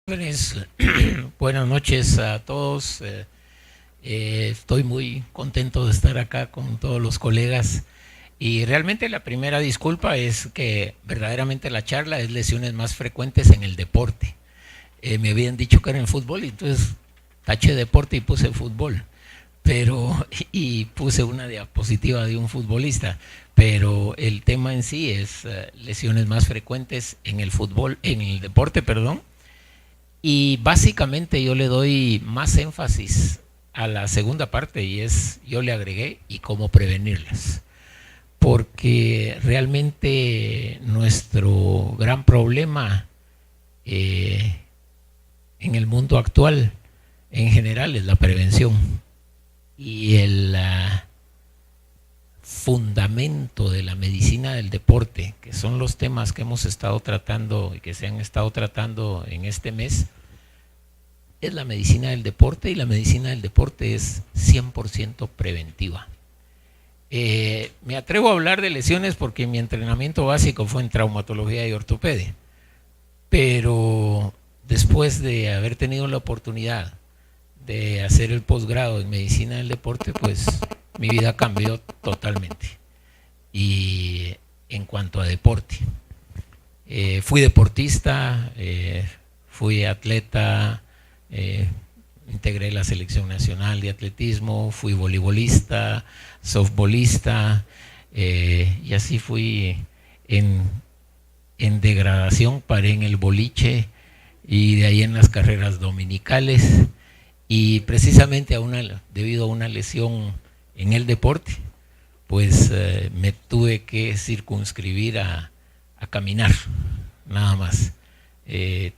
Jóvenes, buenas noches a todos. Estoy muy contento de estar acá con todos los colegas y realmente la primera disculpa es que verdaderamente la charla es lesiones más frecuentes en el deporte. Me habían dicho que era en fútbol y entonces taché deporte y puse fútbol, pero y puse una diapositiva de un futbolista, pero el tema en sí es lesiones más frecuentes en el fútbol, en el deporte, perdón. Y básicamente yo le doy más énfasis a la segunda parte y es, yo le agregué, y cómo prevenirlas. Porque realmente nuestro gran problema en el mundo actual en general es la prevención. Y el fundamento de la medicina del deporte, que son los temas que hemos estado tratando y que se han estado tratando en este mes, es la medicina del deporte, y la medicina del deporte es 100% preventiva. Me atrevo a hablar de lesiones porque mi entrenamiento básico fue en traumatología y ortopedia, pero después de haber tenido la oportunidad de hacer el posgrado en medicina del deporte, pues mi vida cambió totalmente. Y en cuanto a deporte, fui deportista, fui atleta, integré la selección nacional de atletismo, fui voleibolista, softbolista, y así fui en degradación, paré en el boliche y de ahí en las carreras dominicales, y precisamente debido a una lesión en el deporte, pues me tuve que circunscribir a caminar, nada más.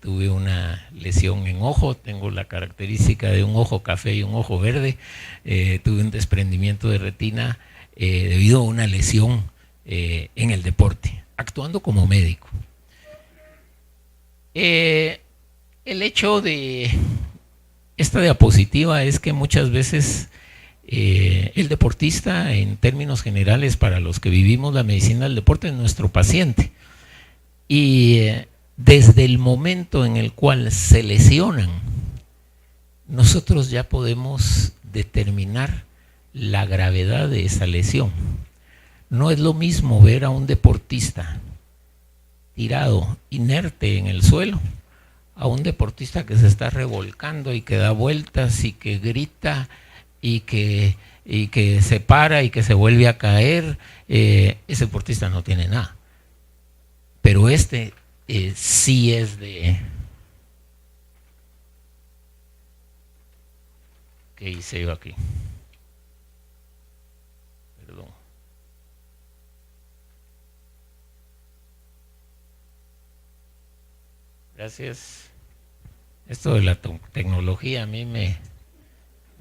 Tuve una lesión en ojo, tengo la característica de un ojo café y un ojo verde. Tuve un desprendimiento de retina debido a una lesión en el deporte, actuando como médico. El hecho de esta diapositiva es que muchas veces el deportista, en términos generales, para los que vivimos la medicina del deporte, es nuestro paciente. Y desde el momento en el cual se lesionan, nosotros ya podemos determinar la gravedad de esa lesión. No es lo mismo ver a un deportista tirado, inerte en el suelo, a un deportista que se está revolcando y que da vueltas y que grita y que se para y que se vuelve a caer. Ese deportista no tiene nada. Pero sí es de... ¿Qué hice yo aquí? Perdón. Gracias. Esto de la tecnología a mí me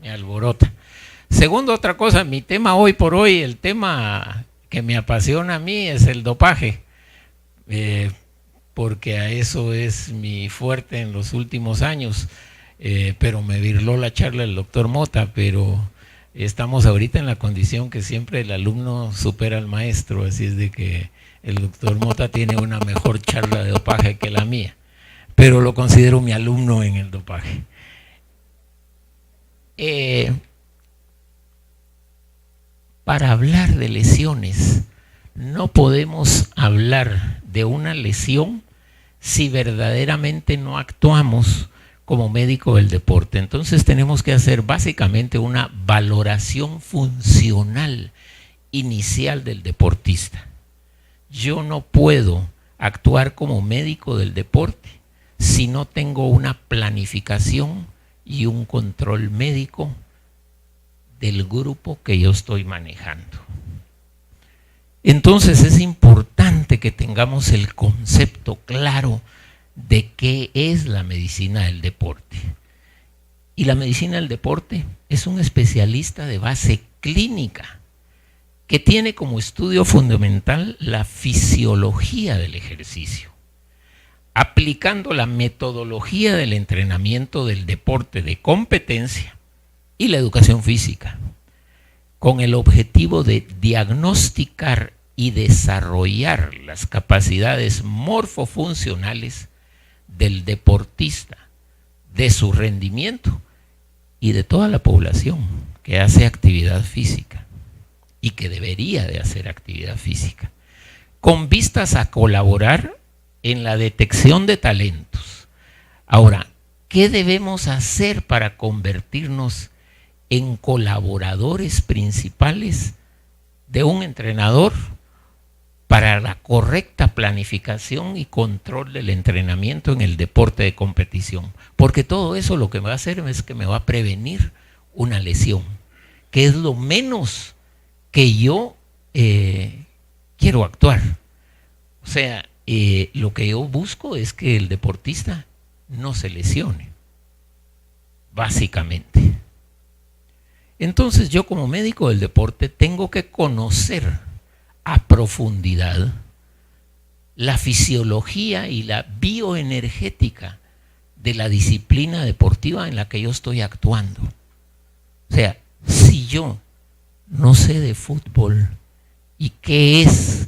alborota. Segundo, otra cosa, mi tema hoy por hoy, el tema que me apasiona a mí es el dopaje. Porque a eso es mi fuerte en los últimos años, pero me virló la charla el doctor Mota, pero estamos ahorita en la condición que siempre el alumno supera al maestro, así es de que el doctor Mota tiene una mejor charla de dopaje que la mía, pero lo considero mi alumno en el dopaje. Para hablar de lesiones, no podemos hablar de una lesión si verdaderamente no actuamos como médico del deporte. Entonces tenemos que hacer básicamente una valoración funcional inicial del deportista. Yo no puedo actuar como médico del deporte si no tengo una planificación y un control médico del grupo que yo estoy manejando. Entonces es importante que tengamos el concepto claro de qué es la medicina del deporte. Y la medicina del deporte es un especialista de base clínica que tiene como estudio fundamental la fisiología del ejercicio, aplicando la metodología del entrenamiento del deporte de competencia y la educación física, con el objetivo de diagnosticar y desarrollar las capacidades morfofuncionales del deportista de su rendimiento y de toda la población que hace actividad física y que debería de hacer actividad física, con vistas a colaborar en la detección de talentos. Ahora, ¿qué debemos hacer para convertirnos en colaboradores principales de un entrenador para la correcta planificación y control del entrenamiento en el deporte de competición? Porque todo eso lo que me va a hacer es que me va a prevenir una lesión, que es lo menos que yo quiero actuar. O sea, lo que yo busco es que el deportista no se lesione, básicamente. Entonces yo como médico del deporte tengo que conocer a profundidad la fisiología y la bioenergética de la disciplina deportiva en la que yo estoy actuando. O sea, si yo no sé de fútbol y qué es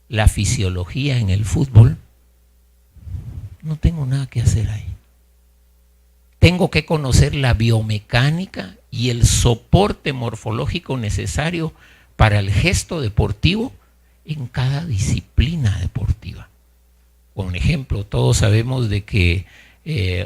la fisiología en el fútbol, no tengo nada que hacer ahí. Tengo que conocer la biomecánica y el soporte morfológico necesario para el gesto deportivo en cada disciplina deportiva. Por ejemplo, todos sabemos de que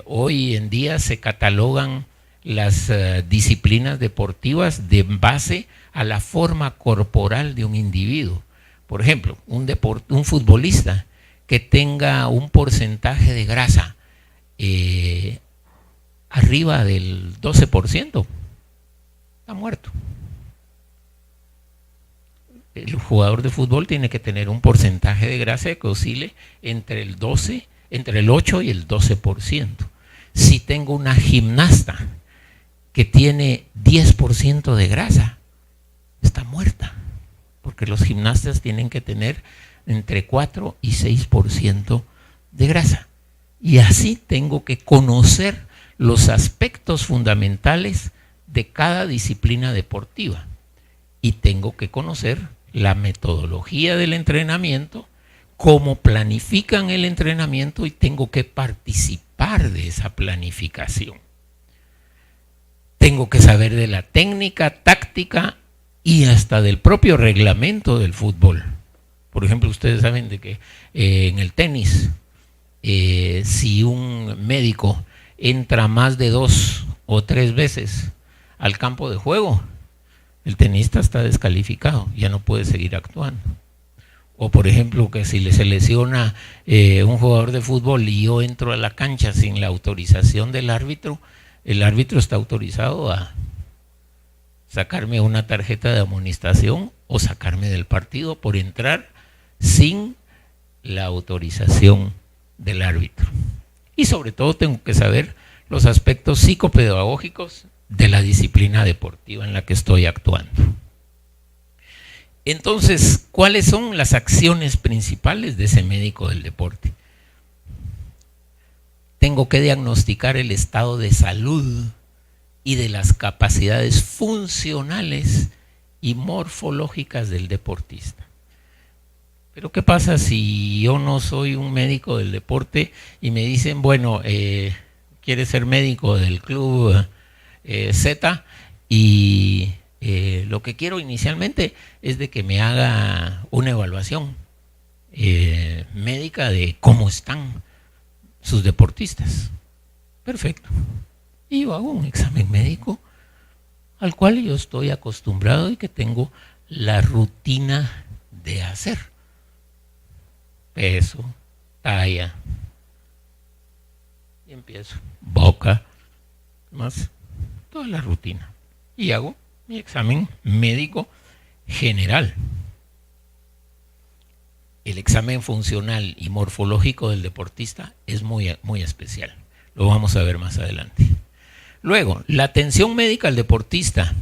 hoy en día se catalogan las disciplinas deportivas de base a la forma corporal de un individuo. Por ejemplo, un futbolista que tenga un porcentaje de grasa arriba del 12%, está muerto. El jugador de fútbol tiene que tener un porcentaje de grasa que oscile entre el 8 y el 12%. Si tengo una gimnasta que tiene 10% de grasa, está muerta, porque los gimnastas tienen que tener entre 4 y 6% de grasa. Y así tengo que conocer los aspectos fundamentales de cada disciplina deportiva. Y tengo que conocer la metodología del entrenamiento, cómo planifican el entrenamiento, y tengo que participar de esa planificación. Tengo que saber de la técnica, táctica y hasta del propio reglamento del fútbol. Por ejemplo, ustedes saben de que en el tenis, si un médico entra más de 2 o 3 veces al campo de juego, el tenista está descalificado, ya no puede seguir actuando. O por ejemplo, que si se lesiona un jugador de fútbol y yo entro a la cancha sin la autorización del árbitro, el árbitro está autorizado a sacarme una tarjeta de amonestación o sacarme del partido por entrar sin la autorización del árbitro. Y sobre todo tengo que saber los aspectos psicopedagógicos de la disciplina deportiva en la que estoy actuando. Entonces, ¿cuáles son las acciones principales de ese médico del deporte? Tengo que diagnosticar el estado de salud y de las capacidades funcionales y morfológicas del deportista. Pero ¿qué pasa si yo no soy un médico del deporte y me dicen, bueno, ¿quieres ser médico del club Z? Y lo que quiero inicialmente es de que me haga una evaluación médica de cómo están sus deportistas. Perfecto. Y yo hago un examen médico al cual yo estoy acostumbrado y que tengo la rutina de hacer. Peso, talla, y empiezo, boca, más toda la rutina. Y hago mi examen médico general. El examen funcional y morfológico del deportista es muy, muy especial. Lo vamos a ver más adelante. Luego, la atención médica al deportista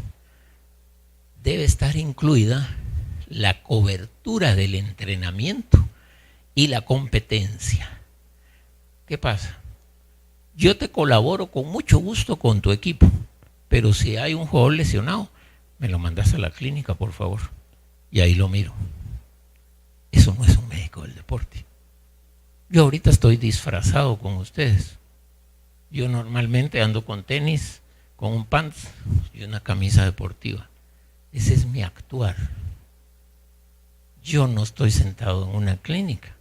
debe estar incluida la cobertura del entrenamiento y la competencia. ¿Qué pasa? Yo te colaboro con mucho gusto con tu equipo, pero si hay un jugador lesionado, me lo mandas a la clínica, por favor, y ahí lo miro. Eso no es un médico del deporte. Yo ahorita estoy disfrazado con ustedes, Yo normalmente ando con tenis, con un pants y una camisa deportiva. Ese es mi actuar. Yo no estoy sentado en una clínica.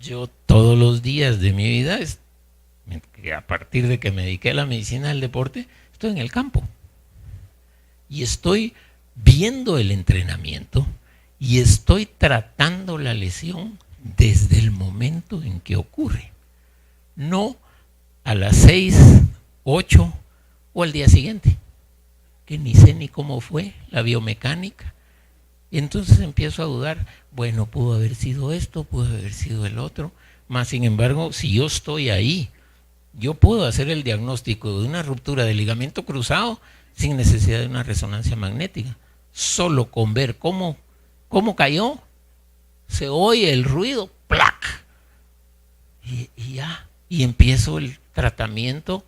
Yo todos los días de mi vida, a partir de que me dediqué a la medicina del deporte, estoy en el campo. Y estoy viendo el entrenamiento y estoy tratando la lesión desde el momento en que ocurre. No a las 6, 8 o al día siguiente, que ni sé ni cómo fue la biomecánica. Y entonces empiezo a dudar, bueno, pudo haber sido esto, pudo haber sido el otro. Más sin embargo, si yo estoy ahí, yo puedo hacer el diagnóstico de una ruptura del ligamento cruzado sin necesidad de una resonancia magnética. Solo con ver cómo cayó, se oye el ruido, ¡plac! Y ya, y empiezo el tratamiento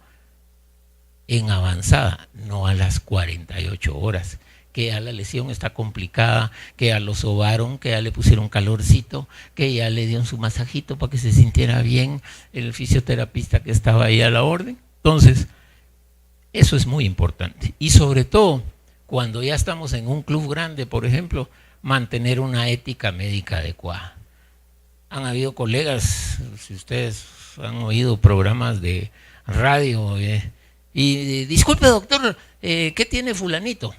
en avanzada, no a las 48 horas, que ya la lesión está complicada, que ya lo sobaron, que ya le pusieron calorcito, que ya le dieron su masajito para que se sintiera bien el fisioterapista que estaba ahí a la orden. Entonces, eso es muy importante. Y sobre todo, cuando ya estamos en un club grande, por ejemplo, mantener una ética médica adecuada. Han habido colegas, si ustedes han oído programas de radio, y disculpe doctor, ¿qué tiene fulanito?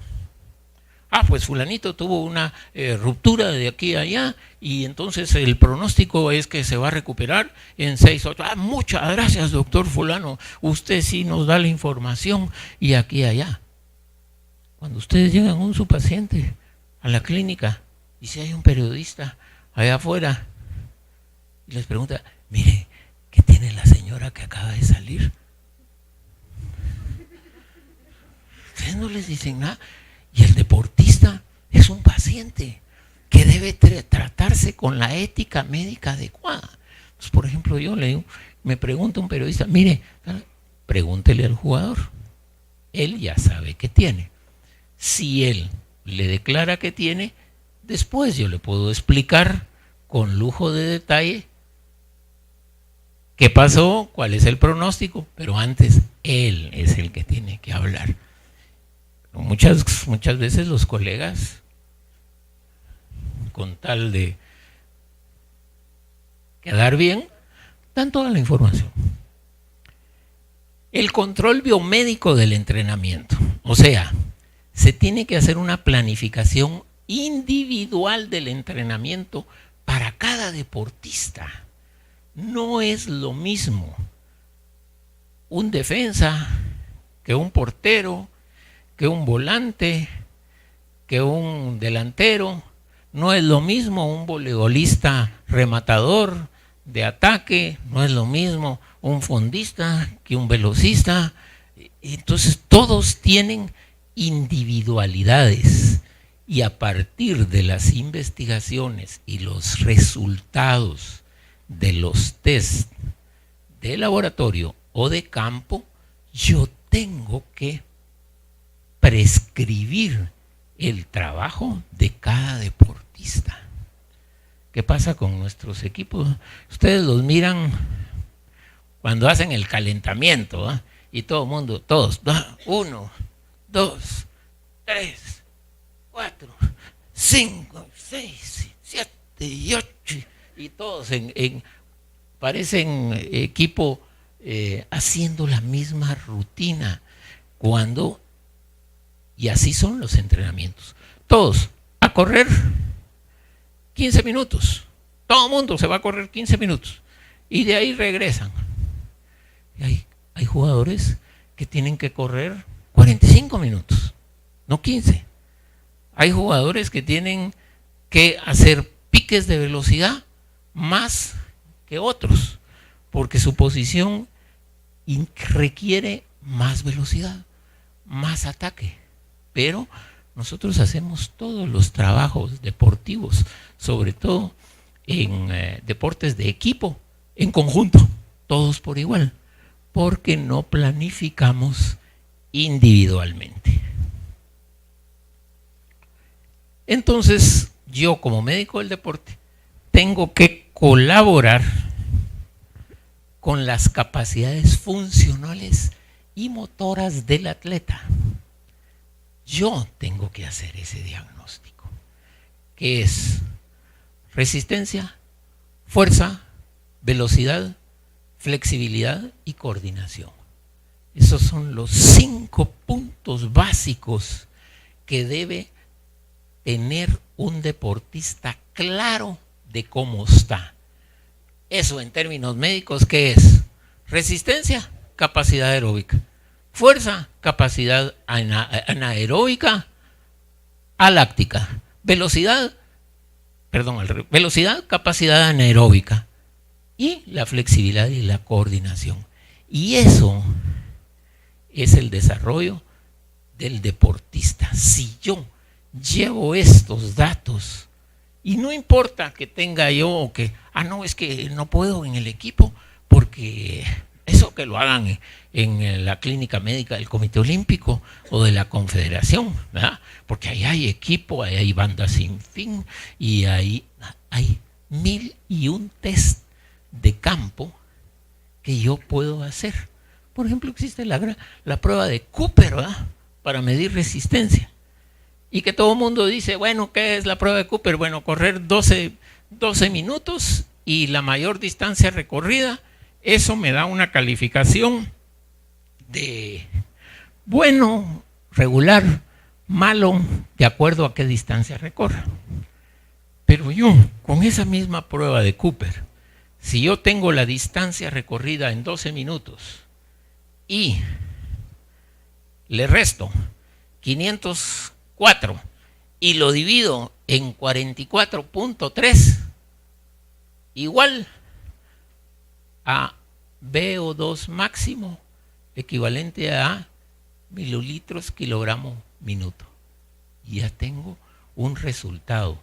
Pues fulanito tuvo una ruptura de aquí a allá y entonces el pronóstico es que se va a recuperar en 6, 8. Muchas gracias doctor fulano, usted sí nos da la información y aquí y allá. Cuando ustedes llegan con su paciente a la clínica y si hay un periodista allá afuera y les pregunta, mire, ¿qué tiene la señora que acaba de salir? Ustedes no les dicen nada. Y el deportista es un paciente que debe tratarse con la ética médica adecuada. Entonces, por ejemplo, yo le digo, me pregunta un periodista, mire, pregúntele al jugador. Él ya sabe qué tiene. Si él le declara que tiene, después yo le puedo explicar con lujo de detalle qué pasó, cuál es el pronóstico, pero antes él es el que tiene que hablar. Muchas veces los colegas, con tal de quedar bien, dan toda la información. El control biomédico del entrenamiento, o sea, se tiene que hacer una planificación individual del entrenamiento para cada deportista. No es lo mismo un defensa que un portero, que un volante, que un delantero. No es lo mismo un voleibolista rematador de ataque, no es lo mismo un fondista que un velocista. Entonces todos tienen individualidades y a partir de las investigaciones y los resultados de los test de laboratorio o de campo, yo tengo que prescribir el trabajo de cada deportista. ¿Qué pasa con nuestros equipos? Ustedes los miran cuando hacen el calentamiento, y todo el mundo, todos, 1, 2, 3, 4, 5, 6, 7 y 8, y todos parecen equipo haciendo la misma rutina, y así son los entrenamientos. Todos a correr 15 minutos. Todo el mundo se va a correr 15 minutos. Y de ahí regresan. Y hay jugadores que tienen que correr 45 minutos, no 15. Hay jugadores que tienen que hacer piques de velocidad más que otros, porque su posición requiere más velocidad, más ataque. Pero nosotros hacemos todos los trabajos deportivos, sobre todo en deportes de equipo, en conjunto, todos por igual, porque no planificamos individualmente. Entonces, yo como médico del deporte tengo que colaborar con las capacidades funcionales y motoras del atleta. Yo tengo que hacer ese diagnóstico, que es resistencia, fuerza, velocidad, flexibilidad y coordinación. Esos son los 5 puntos básicos que debe tener un deportista claro de cómo está. Eso en términos médicos, ¿qué es? Resistencia, capacidad aeróbica. Fuerza, capacidad anaeróbica, aláctica. Velocidad, capacidad anaeróbica. Y la flexibilidad y la coordinación. Y eso es el desarrollo del deportista. Si yo llevo estos datos, y no importa que tenga yo que, no, es que no puedo en el equipo, porque eso que lo hagan en la clínica médica del Comité Olímpico o de la Confederación, ¿verdad? Porque ahí hay equipo, ahí hay banda sin fin, y ahí hay 1001 test de campo que yo puedo hacer. Por ejemplo, existe la prueba de Cooper, ¿verdad? Para medir resistencia. Y que todo el mundo dice, bueno, ¿qué es la prueba de Cooper? Bueno, correr 12 minutos y la mayor distancia recorrida. Eso me da una calificación de bueno, regular, malo, de acuerdo a qué distancia recorra. Pero yo, con esa misma prueba de Cooper, si yo tengo la distancia recorrida en 12 minutos y le resto 504 y lo divido en 44.3, igual a VO2 máximo, equivalente a mililitros kilogramo minuto. Y ya tengo un resultado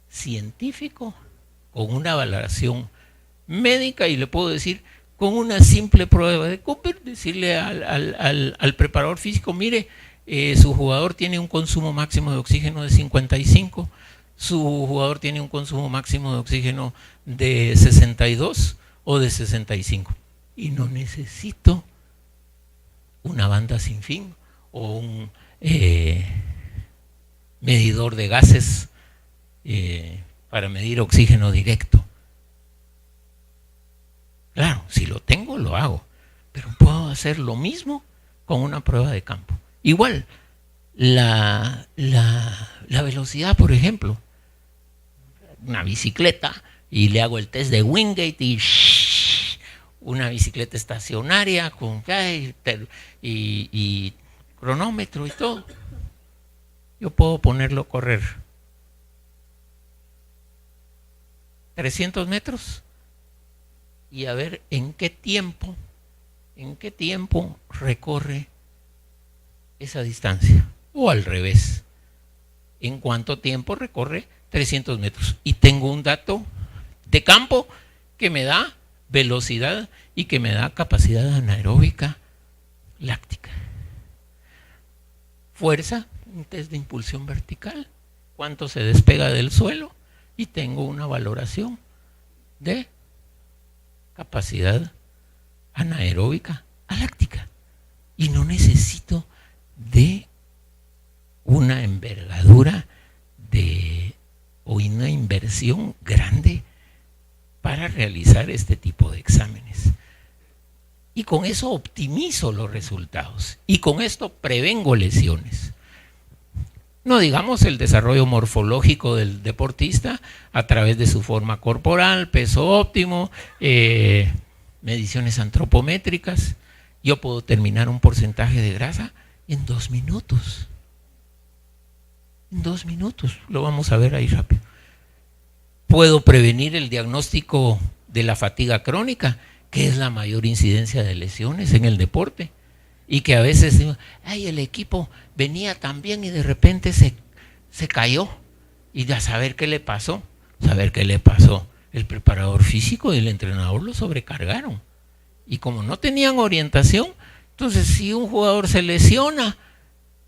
científico con una valoración médica, y le puedo decir, con una simple prueba de Cooper, decirle al preparador físico, mire, su jugador tiene un consumo máximo de oxígeno de 55, su jugador tiene un consumo máximo de oxígeno de 62 o de 65. Y no necesito una banda sin fin o un medidor de gases para medir oxígeno directo. Claro, si lo tengo, lo hago, pero puedo hacer lo mismo con una prueba de campo. Igual, la velocidad, por ejemplo, una bicicleta, y le hago el test de Wingate, y una bicicleta estacionaria con y cronómetro y todo. Yo puedo ponerlo a correr 300 metros y a ver en qué tiempo recorre esa distancia. O al revés, en cuánto tiempo recorre 300 metros. Y tengo un dato de campo que me da velocidad y que me da capacidad anaeróbica láctica. Fuerza, un test de impulsión vertical, cuánto se despega del suelo, y tengo una valoración de capacidad anaeróbica láctica. Y no necesito de una envergadura o una inversión grande para realizar este tipo de exámenes. Y con eso optimizo los resultados. Y con esto prevengo lesiones. No digamos el desarrollo morfológico del deportista a través de su forma corporal, peso óptimo, mediciones antropométricas. Yo puedo determinar un porcentaje de grasa en 2 minutos. En 2 minutos, lo vamos a ver ahí rápido. Puedo prevenir el diagnóstico de la fatiga crónica, que es la mayor incidencia de lesiones en el deporte. Y que a veces digo, el equipo venía tan bien y de repente se cayó. Y a saber qué le pasó. El preparador físico y el entrenador lo sobrecargaron. Y como no tenían orientación, entonces si un jugador se lesiona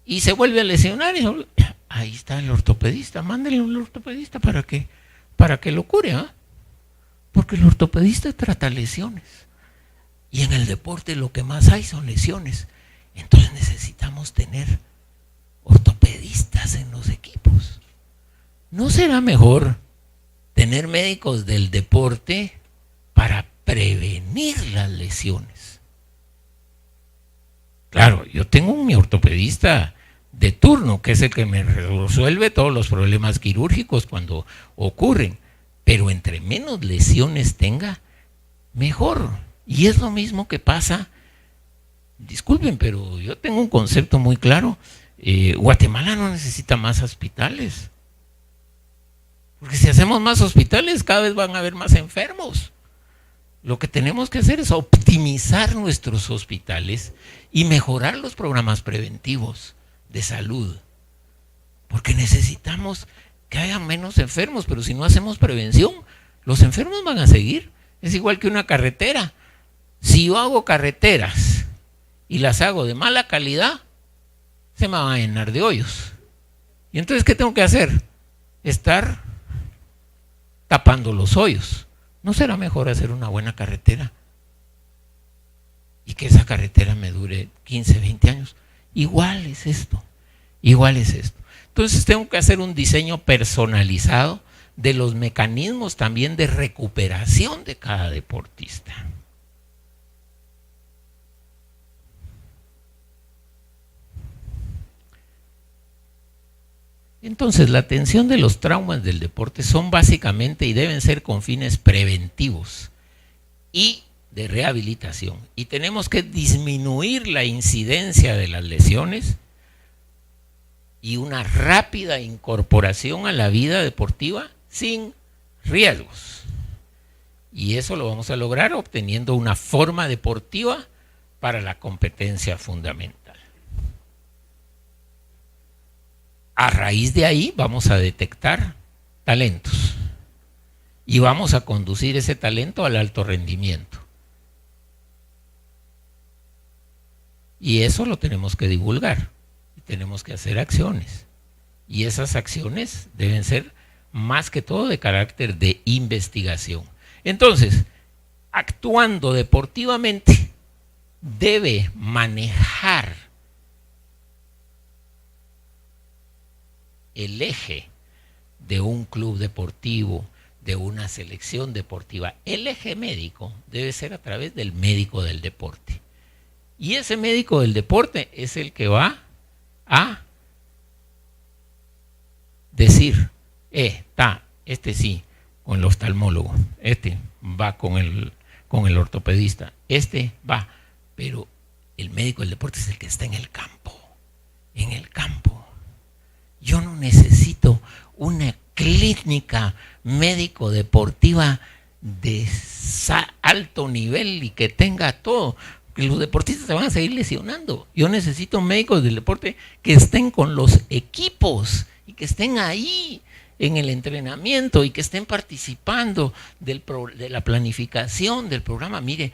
y se vuelve a lesionar, ahí está el ortopedista, mándele a un ortopedista para que lo cure, porque el ortopedista trata lesiones. Y en el deporte lo que más hay son lesiones. Entonces necesitamos tener ortopedistas en los equipos. ¿No será mejor tener médicos del deporte para prevenir las lesiones? Claro, yo tengo mi ortopedista de turno, que es el que me resuelve todos los problemas quirúrgicos cuando ocurren, pero entre menos lesiones tenga, mejor. Y es lo mismo que pasa, disculpen, pero yo tengo un concepto muy claro. Guatemala no necesita más hospitales, porque si hacemos más hospitales cada vez van a haber más enfermos. Lo que tenemos que hacer es optimizar nuestros hospitales y mejorar los programas preventivos de salud, porque necesitamos que haya menos enfermos, pero si no hacemos prevención, los enfermos van a seguir. Es igual que una carretera. Si yo hago carreteras y las hago de mala calidad, se me van a llenar de hoyos. Y entonces, ¿qué tengo que hacer? Estar tapando los hoyos. ¿No será mejor hacer una buena carretera? Y que esa carretera me dure 15, 20 años. Igual es esto. Igual es esto. Entonces tengo que hacer un diseño personalizado de los mecanismos también de recuperación de cada deportista. Entonces, la atención de los traumas del deporte son básicamente y deben ser con fines preventivos y de rehabilitación. Y tenemos que disminuir la incidencia de las lesiones y una rápida incorporación a la vida deportiva sin riesgos. Y eso lo vamos a lograr obteniendo una forma deportiva para la competencia fundamental. A raíz de ahí vamos a detectar talentos y vamos a conducir ese talento al alto rendimiento. Y eso lo tenemos que divulgar y tenemos que hacer acciones. Y esas acciones deben ser más que todo de carácter de investigación. Entonces, actuando deportivamente, debe manejar el eje de un club deportivo, de una selección deportiva. El eje médico debe ser a través del médico del deporte. Y ese médico del deporte es el que va a decir, este sí, con el oftalmólogo, este va con el ortopedista, este va, pero el médico del deporte es el que está en el campo, en el campo. Yo no necesito una clínica médico-deportiva de alto nivel y que tenga todo. Los deportistas se van a seguir lesionando. Yo necesito médicos del deporte que estén con los equipos y que estén ahí en el entrenamiento y que estén participando de la planificación del programa. Mire,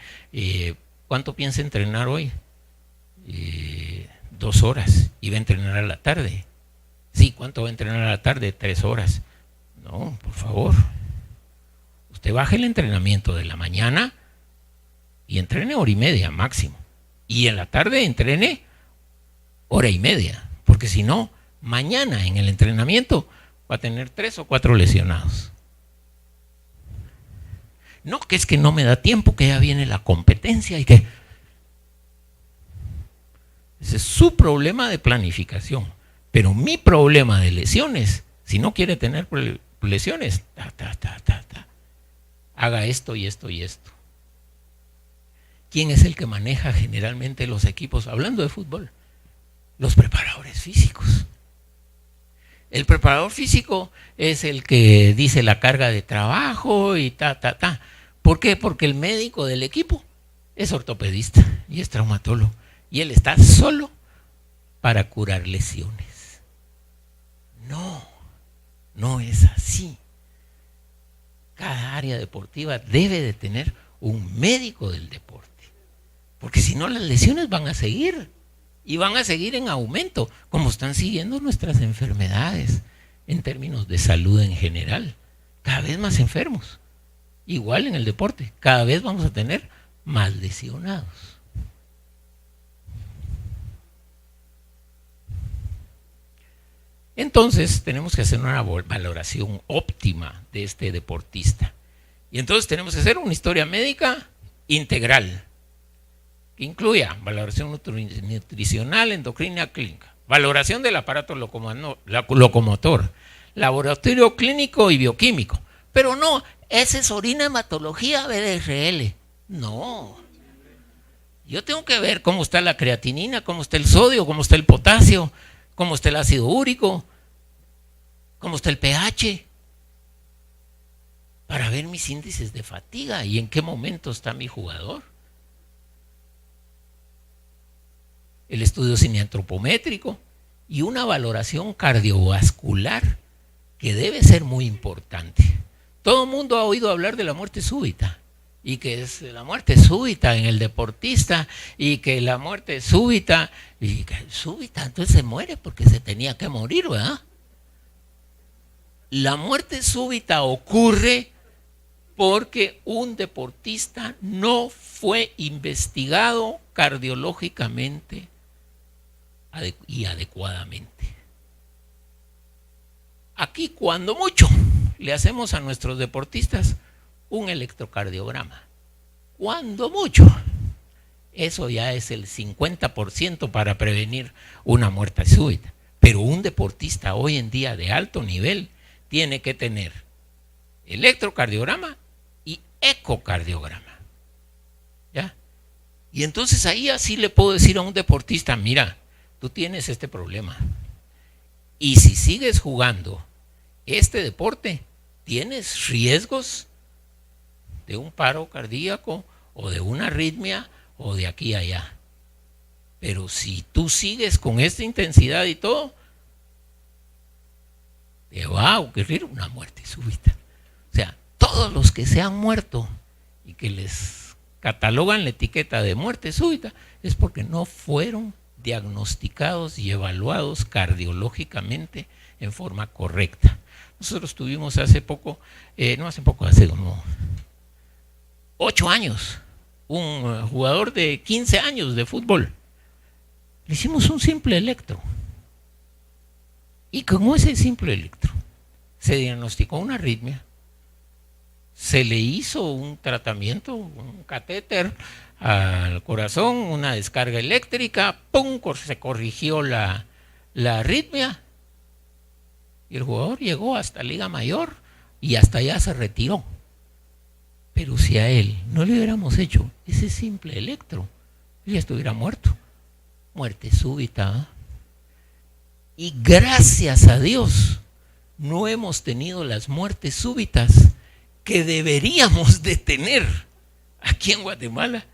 ¿cuánto piensa entrenar hoy? 2 horas. Y va a entrenar a la tarde. Sí, ¿cuánto va a entrenar a la tarde? 3 horas. No, por favor. Usted baje el entrenamiento de la mañana y entrene 1:30 máximo. Y en la tarde entrene 1:30. Porque si no, mañana en el entrenamiento va a tener 3 o 4 lesionados. No, que es que no me da tiempo, que ya viene la competencia y que... Ese es su problema de planificación. Pero mi problema de lesiones, si no quiere tener lesiones, haga esto y esto y esto. ¿Quién es el que maneja generalmente los equipos? Hablando de fútbol, los preparadores físicos. El preparador físico es el que dice la carga de trabajo y ¿Por qué? Porque el médico del equipo es ortopedista y es traumatólogo. Y él está solo para curar lesiones. No es así. Cada área deportiva debe de tener un médico del deporte. Porque si no, las lesiones van a seguir. Y van a seguir en aumento, como están siguiendo nuestras enfermedades en términos de salud en general. Cada vez más enfermos. Igual en el deporte. Cada vez vamos a tener más lesionados. Entonces tenemos que hacer una valoración óptima de este deportista. Y entonces tenemos que hacer una historia médica integral, que incluya valoración nutricional, endocrina, clínica, valoración del aparato locomotor, laboratorio clínico y bioquímico. Pero no, esa es orina, hematología, BDRL. No. Yo tengo que ver cómo está la creatinina, cómo está el sodio, cómo está el potasio, cómo está el ácido úrico, cómo está el pH, para ver mis índices de fatiga y en qué momento está mi jugador. El estudio cineantropométrico y una valoración cardiovascular que debe ser muy importante. Todo el mundo ha oído hablar de la muerte súbita y que es la muerte súbita en el deportista y que la muerte súbita, y que súbita, entonces se muere porque se tenía que morir, ¿verdad? La muerte súbita ocurre porque un deportista no fue investigado cardiológicamente y adecuadamente. Aquí, cuando mucho, le hacemos a nuestros deportistas un electrocardiograma. Cuando mucho. Eso ya es el 50% para prevenir una muerte súbita. Pero un deportista hoy en día de alto nivel tiene que tener electrocardiograma y ecocardiograma. ¿Ya? Y entonces ahí así le puedo decir a un deportista, mira, tú tienes este problema. Y si sigues jugando este deporte, tienes riesgos de un paro cardíaco o de una arritmia o de aquí a allá. Pero si tú sigues con esta intensidad y todo, te va a ocurrir una muerte súbita. O sea, todos los que se han muerto y que les catalogan la etiqueta de muerte súbita es porque no fueron diagnosticados y evaluados cardiológicamente en forma correcta. Nosotros tuvimos hace como 8 años, un jugador de 15 años de fútbol. Le hicimos un simple electro. Y con ese simple electro se diagnosticó una arritmia, se le hizo un tratamiento, un catéter al corazón, una descarga eléctrica, ¡pum!, se corrigió la arritmia y el jugador llegó hasta Liga Mayor y hasta allá se retiró. Pero si a él no le hubiéramos hecho ese simple electro, él ya estuviera muerto. Muerte súbita. Y gracias a Dios no hemos tenido las muertes súbitas que deberíamos de tener aquí en Guatemala,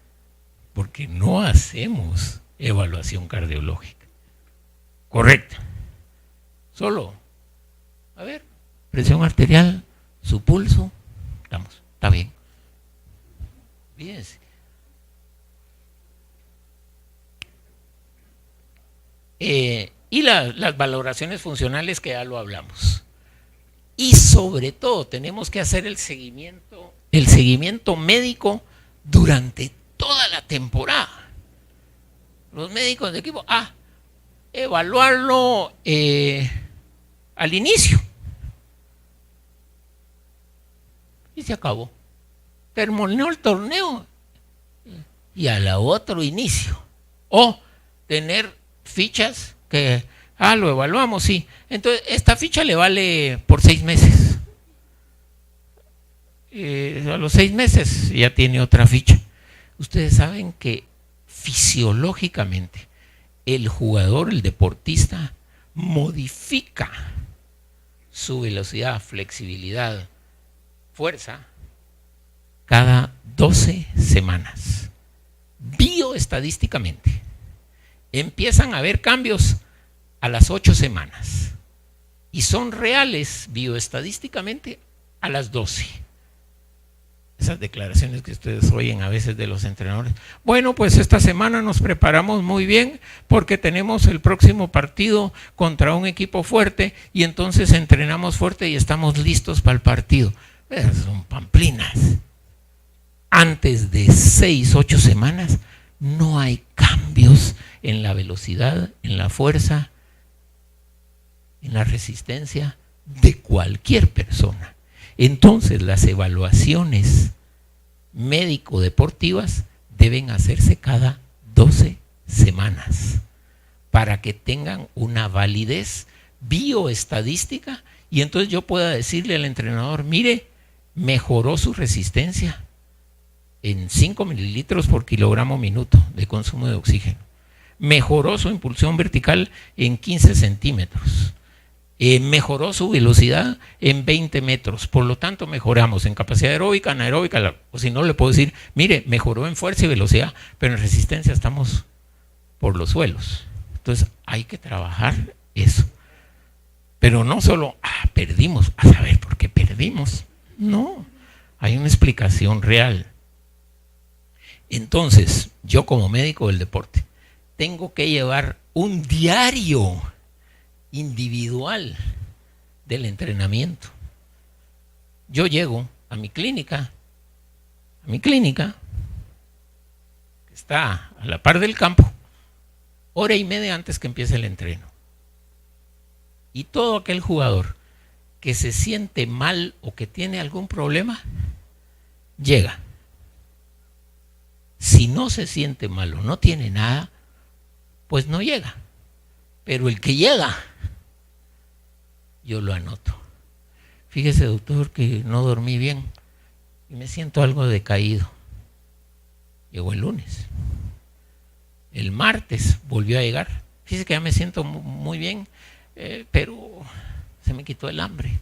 porque no hacemos evaluación cardiológica correcta. Solo, a ver, presión arterial, su pulso, está bien. Fíjense. Y las valoraciones funcionales que ya lo hablamos. Y sobre todo tenemos que hacer el seguimiento médico durante toda la temporada. Los médicos de equipo, evaluarlo al inicio. Y se acabó. Terminó el torneo y a la otro inicio. O tener fichas que, lo evaluamos, sí. Entonces, esta ficha le vale por 6 meses. A los 6 meses ya tiene otra ficha. Ustedes saben que fisiológicamente el jugador, el deportista, modifica su velocidad, flexibilidad, fuerza cada 12 semanas. Bioestadísticamente empiezan a haber cambios a las 8 semanas y son reales bioestadísticamente a las 12. Esas declaraciones que ustedes oyen a veces de los entrenadores. Bueno, pues esta semana nos preparamos muy bien porque tenemos el próximo partido contra un equipo fuerte y entonces entrenamos fuerte y estamos listos para el partido. Esas son pamplinas. antes de 6, 8 semanas, no hay cambios en la velocidad, en la fuerza, en la resistencia de cualquier persona. Entonces, las evaluaciones médico-deportivas deben hacerse cada 12 semanas para que tengan una validez bioestadística y entonces yo pueda decirle al entrenador, mire, mejoró su resistencia en 5 mililitros por kilogramo minuto de consumo de oxígeno, mejoró su impulsión vertical en 15 centímetros, mejoró su velocidad en 20 metros, por lo tanto mejoramos en capacidad aeróbica, anaeróbica, o si no le puedo decir, mire, mejoró en fuerza y velocidad, pero en resistencia estamos por los suelos. Entonces hay que trabajar eso. Pero no solo, perdimos, a saber por qué perdimos. No, hay una explicación real. Entonces, yo como médico del deporte, tengo que llevar un diario individual del entrenamiento. Yo llego a mi clínica, que está a la par del campo, hora y media antes que empiece el entreno. Y todo aquel jugador que se siente mal o que tiene algún problema, llega. Si no se siente mal o no tiene nada, pues no llega. Pero el que llega, yo lo anoto. Fíjese, doctor, que no dormí bien y me siento algo decaído. Llegó el lunes. El martes volvió a llegar. Fíjese que ya me siento muy bien, pero se me quitó el hambre.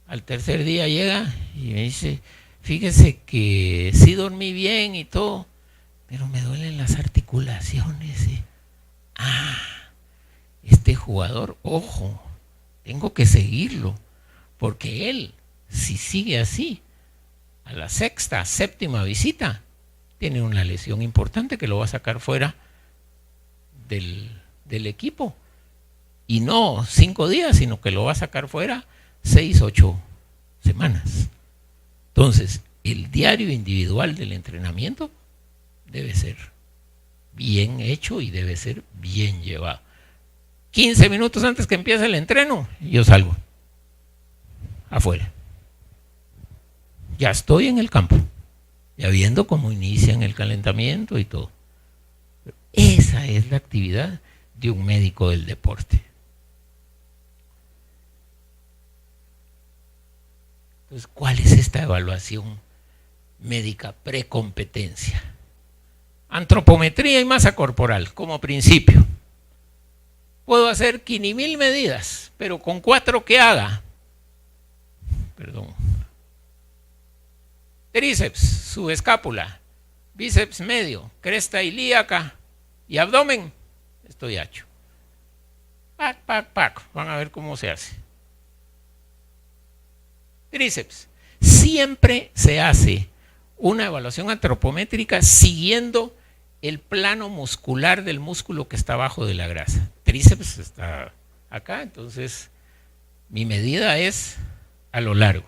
Al tercer día llega y me dice, fíjese que sí dormí bien y todo, pero me duelen las articulaciones. Este jugador, ojo, tengo que seguirlo, porque él, si sigue así, a la sexta, séptima visita, tiene una lesión importante que lo va a sacar fuera del equipo. Y no 5 días, sino que lo va a sacar fuera 6, 8 semanas. Entonces, el diario individual del entrenamiento debe ser bien hecho y debe ser bien llevado. 15 minutos antes que empiece el entreno, yo salgo afuera. Ya estoy en el campo, ya viendo cómo inician el calentamiento y todo. Esa es la actividad de un médico del deporte. Entonces, ¿cuál es esta evaluación médica precompetencia? Antropometría y masa corporal como principio. Puedo hacer 5,000 medidas, pero con 4 que haga. Tríceps, subescápula, bíceps medio, cresta ilíaca y abdomen. Estoy hecho. Pac. Van a ver cómo se hace. Tríceps. Siempre se hace una evaluación antropométrica siguiendo el plano muscular del músculo que está abajo de la grasa. Tríceps está acá, entonces mi medida es a lo largo.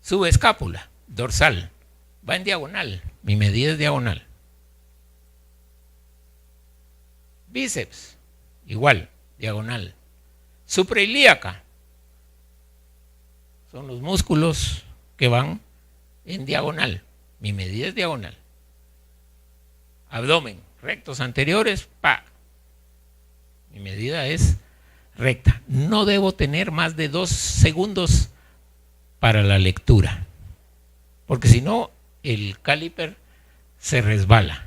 Subescápula, dorsal, va en diagonal, mi medida es diagonal. Bíceps, igual, diagonal. Suprailíaca, son los músculos que van en diagonal. Mi medida es diagonal. Abdomen, rectos anteriores, mi medida es recta. No debo tener más de 2 segundos para la lectura, porque si no, el caliper se resbala.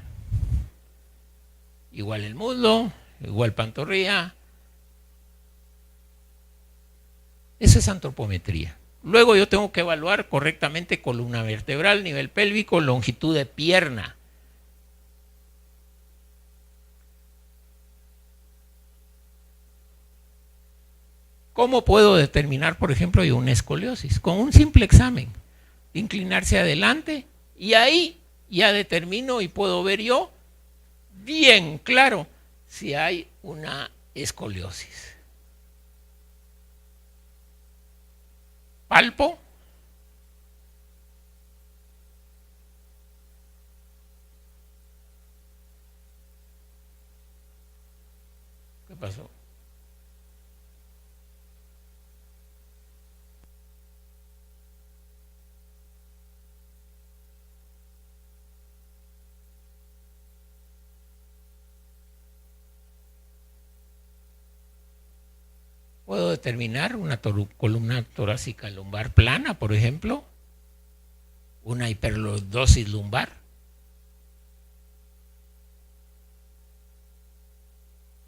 Igual el muslo, igual pantorrilla. Eso es antropometría. Luego yo tengo que evaluar correctamente columna vertebral, nivel pélvico, longitud de pierna. ¿Cómo puedo determinar, por ejemplo, una escoliosis? Con un simple examen. Inclinarse adelante y ahí ya determino y puedo ver yo bien claro si hay una escoliosis. Palpo pasó? Puedo determinar una columna torácica lumbar plana, por ejemplo, una hiperlordosis lumbar.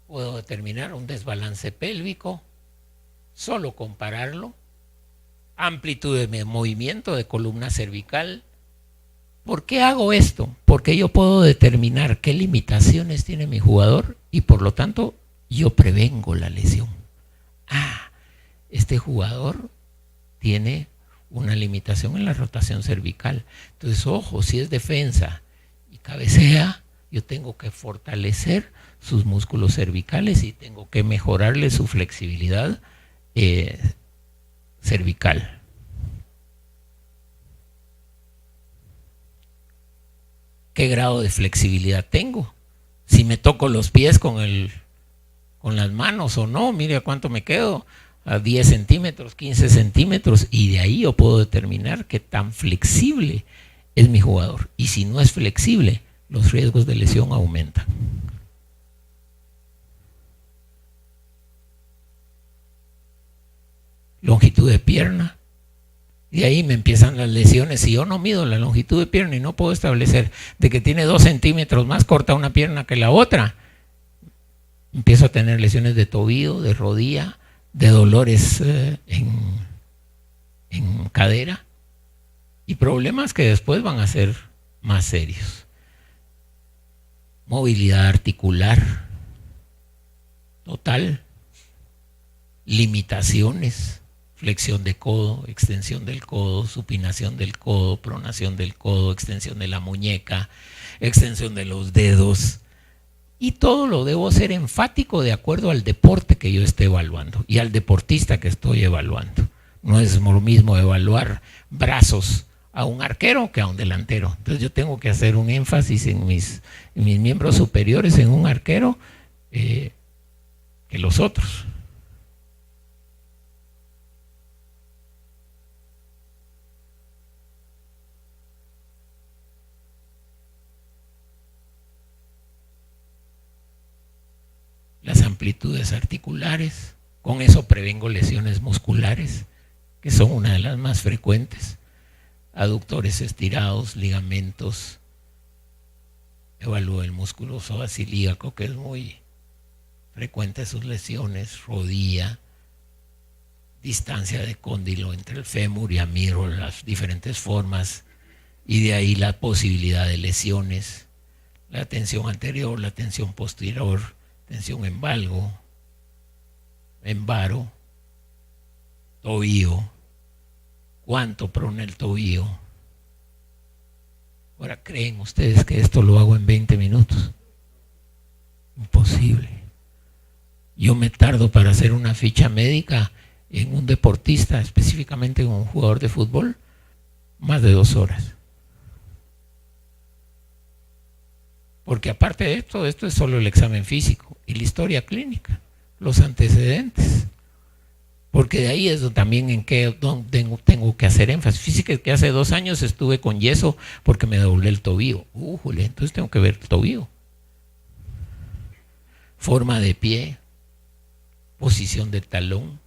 Puedo determinar un desbalance pélvico, solo compararlo, amplitud de movimiento de columna cervical. ¿Por qué hago esto? Porque yo puedo determinar qué limitaciones tiene mi jugador y por lo tanto yo prevengo la lesión. Este jugador tiene una limitación en la rotación cervical. Entonces, ojo, si es defensa y cabecea, yo tengo que fortalecer sus músculos cervicales y tengo que mejorarle su flexibilidad cervical. ¿Qué grado de flexibilidad tengo? Si me toco los pies con las manos o no, mire a cuánto me quedo, a 10 centímetros, 15 centímetros, y de ahí yo puedo determinar qué tan flexible es mi jugador. Y si no es flexible, los riesgos de lesión aumentan. Longitud de pierna. Y ahí me empiezan las lesiones. Si yo no mido la longitud de pierna y no puedo establecer de que tiene 2 centímetros más corta una pierna que la otra, empiezo a tener lesiones de tobillo, de rodilla, de dolores en cadera y problemas que después van a ser más serios. Movilidad articular total, limitaciones, flexión de codo, extensión del codo, supinación del codo, pronación del codo, extensión de la muñeca, extensión de los dedos. Y todo lo debo ser enfático de acuerdo al deporte que yo esté evaluando y al deportista que estoy evaluando. No es lo mismo evaluar brazos a un arquero que a un delantero. Entonces yo tengo que hacer un énfasis en mis miembros superiores en un arquero que los otros. Las amplitudes articulares, con eso prevengo lesiones musculares, que son una de las más frecuentes, aductores estirados, ligamentos, evalúo el músculo psoas-ilíaco, que es muy frecuente sus lesiones, rodilla, distancia de cóndilo entre el fémur y amiro, las diferentes formas, y de ahí la posibilidad de lesiones, la tensión anterior, la tensión posterior, tensión en valgo, en varo, tobillo, cuánto prona el tobillo. Ahora, ¿creen ustedes que esto lo hago en 20 minutos? Imposible. Yo me tardo para hacer una ficha médica en un deportista, específicamente en un jugador de fútbol, más de 2 horas. Porque aparte de esto es solo el examen físico y la historia clínica, los antecedentes. Porque de ahí es también donde tengo que hacer énfasis. Fíjate que hace 2 años estuve con yeso porque me doblé el tobillo. Entonces tengo que ver el tobillo. Forma de pie, posición de talón.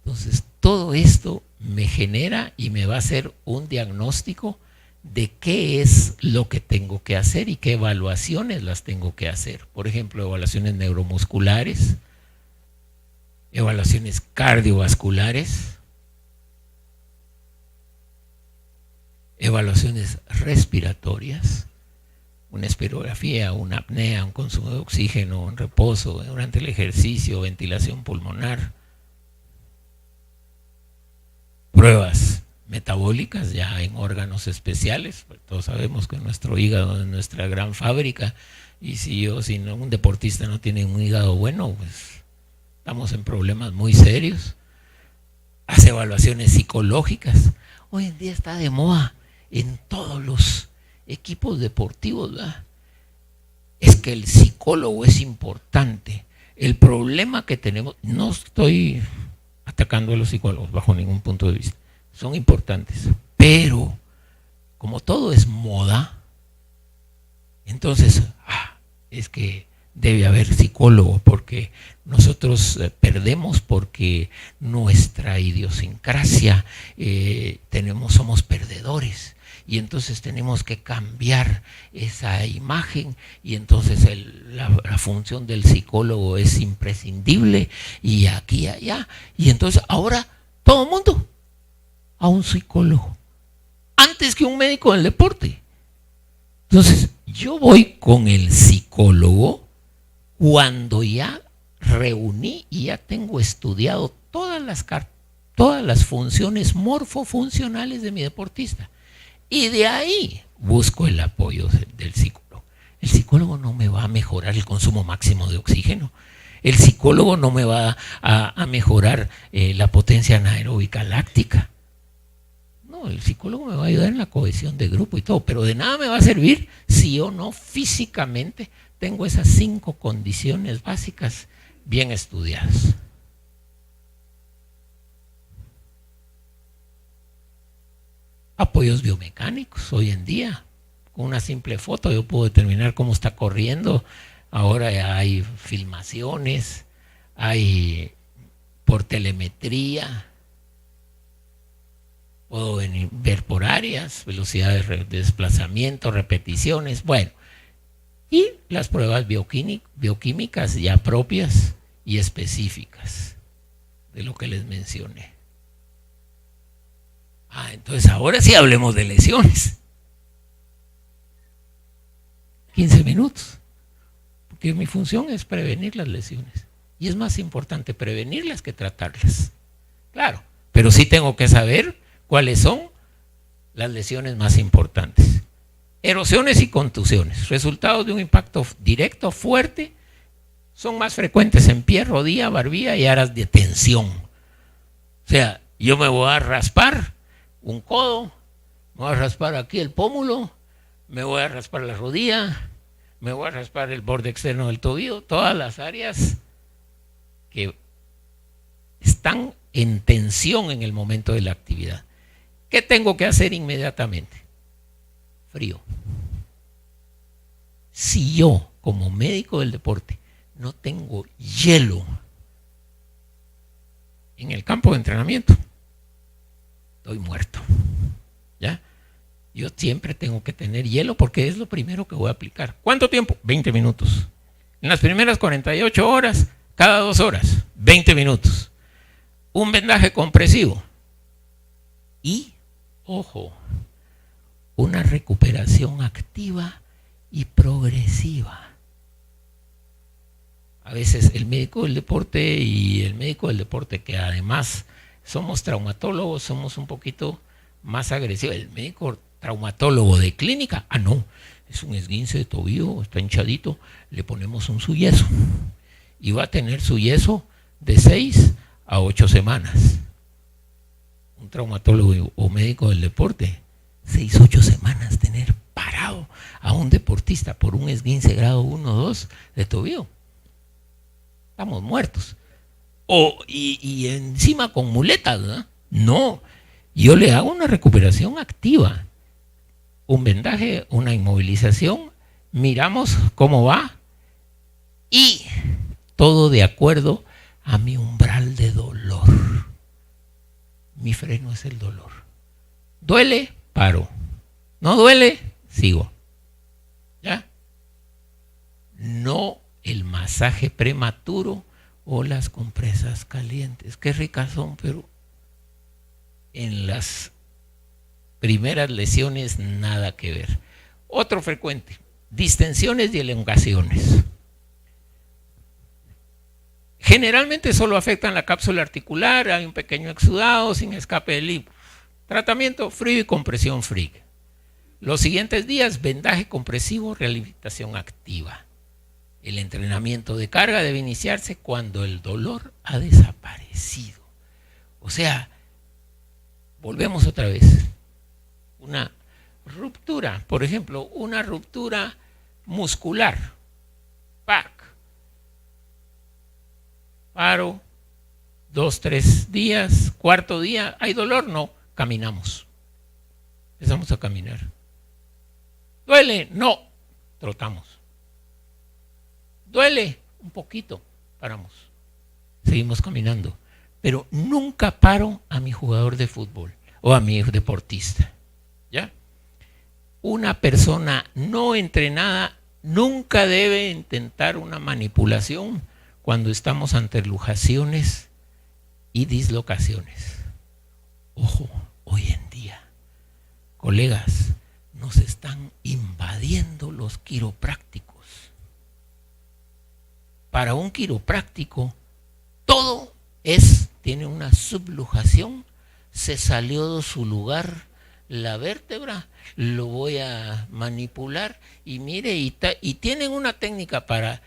Entonces todo esto me genera y me va a hacer un diagnóstico de qué es lo que tengo que hacer y qué evaluaciones las tengo que hacer. Por ejemplo, evaluaciones neuromusculares, evaluaciones cardiovasculares, evaluaciones respiratorias, una espirografía, una apnea, un consumo de oxígeno, un reposo durante el ejercicio, ventilación pulmonar, pruebas metabólicas ya en órganos especiales, pues todos sabemos que nuestro hígado es nuestra gran fábrica y si un deportista no tiene un hígado bueno, pues estamos en problemas muy serios. Hace evaluaciones psicológicas. Hoy en día está de moda en todos los equipos deportivos, ¿verdad? Es que el psicólogo es importante. El problema que tenemos, no estoy atacando a los psicólogos bajo ningún punto de vista, son importantes, pero como todo es moda, entonces es que debe haber psicólogo porque nosotros perdemos porque nuestra idiosincrasia somos perdedores y entonces tenemos que cambiar esa imagen y entonces la función del psicólogo es imprescindible y aquí y allá y entonces ahora todo el mundo a un psicólogo antes que un médico del deporte. Entonces yo voy con el psicólogo cuando ya reuní y ya tengo estudiado todas las funciones morfofuncionales de mi deportista. Y de ahí busco el apoyo del psicólogo. El psicólogo no me va a mejorar el consumo máximo de oxígeno. El psicólogo no me va a mejorar la potencia anaeróbica láctica. No, el psicólogo me va a ayudar en la cohesión de grupo y todo, pero de nada me va a servir si yo no físicamente tengo esas 5 condiciones básicas bien estudiadas. Apoyos biomecánicos hoy en día. Con una simple foto yo puedo determinar cómo está corriendo. Ahora ya hay filmaciones, hay por telemetría. Puedo ver por áreas, velocidades de desplazamiento, repeticiones, bueno. Y las pruebas bioquímicas ya propias y específicas de lo que les mencioné. Entonces ahora sí hablemos de lesiones. 15 minutos. Porque mi función es prevenir las lesiones. Y es más importante prevenirlas que tratarlas. Claro, pero sí tengo que saber cuáles son las lesiones más importantes. Erosiones y contusiones, resultados de un impacto directo fuerte, son más frecuentes en pie, rodilla, barbilla y áreas de tensión. O sea, yo me voy a raspar un codo, me voy a raspar aquí el pómulo, me voy a raspar la rodilla, me voy a raspar el borde externo del tobillo, todas las áreas que están en tensión en el momento de la actividad. ¿Qué tengo que hacer inmediatamente? Frío. Si yo, como médico del deporte, no tengo hielo en el campo de entrenamiento, estoy muerto. ¿Ya? Yo siempre tengo que tener hielo porque es lo primero que voy a aplicar. ¿Cuánto tiempo? 20 minutos. En las primeras 48 horas, cada 2 horas, 20 minutos. Un vendaje compresivo. Y, ojo, una recuperación activa y progresiva. A veces el médico del deporte y el médico del deporte, que además somos traumatólogos, somos un poquito más agresivos. El médico traumatólogo de clínica, no, es un esguince de tobillo, está hinchadito, le ponemos un yeso y va a tener su yeso de 6 a 8 semanas. Un traumatólogo o médico del deporte, 6 a 8 semanas tener parado a un deportista por un esguince grado 1 o 2 de tobillo. Estamos muertos. Y encima con muletas, ¿no? No, yo le hago una recuperación activa, un vendaje, una inmovilización, miramos cómo va y todo de acuerdo a mi umbral de dolor. Mi freno es el dolor. ¿Duele? Paro. ¿No duele? Sigo. ¿Ya? No el masaje prematuro o las compresas calientes. Qué ricas son, pero en las primeras lesiones nada que ver. Otro frecuente, distensiones y elongaciones. Generalmente solo afectan la cápsula articular, hay un pequeño exudado sin escape de líquido. Tratamiento frío y compresión fría. Los siguientes días, vendaje compresivo, rehabilitación activa. El entrenamiento de carga debe iniciarse cuando el dolor ha desaparecido. O sea, volvemos otra vez. Una ruptura, por ejemplo, una ruptura muscular. ¡Pac! paro, 2, 3 días, cuarto día, ¿hay dolor? No, caminamos. Empezamos a caminar. ¿Duele? No, trotamos. ¿Duele? Un poquito, paramos. Seguimos caminando. Pero nunca paro a mi jugador de fútbol o a mi deportista. ¿Ya? Una persona no entrenada nunca debe intentar una manipulación cuando estamos ante luxaciones y dislocaciones. Ojo, hoy en día, colegas, nos están invadiendo los quiroprácticos. Para un quiropráctico, todo tiene una subluxación, se salió de su lugar la vértebra, lo voy a manipular y mire, y tienen una técnica para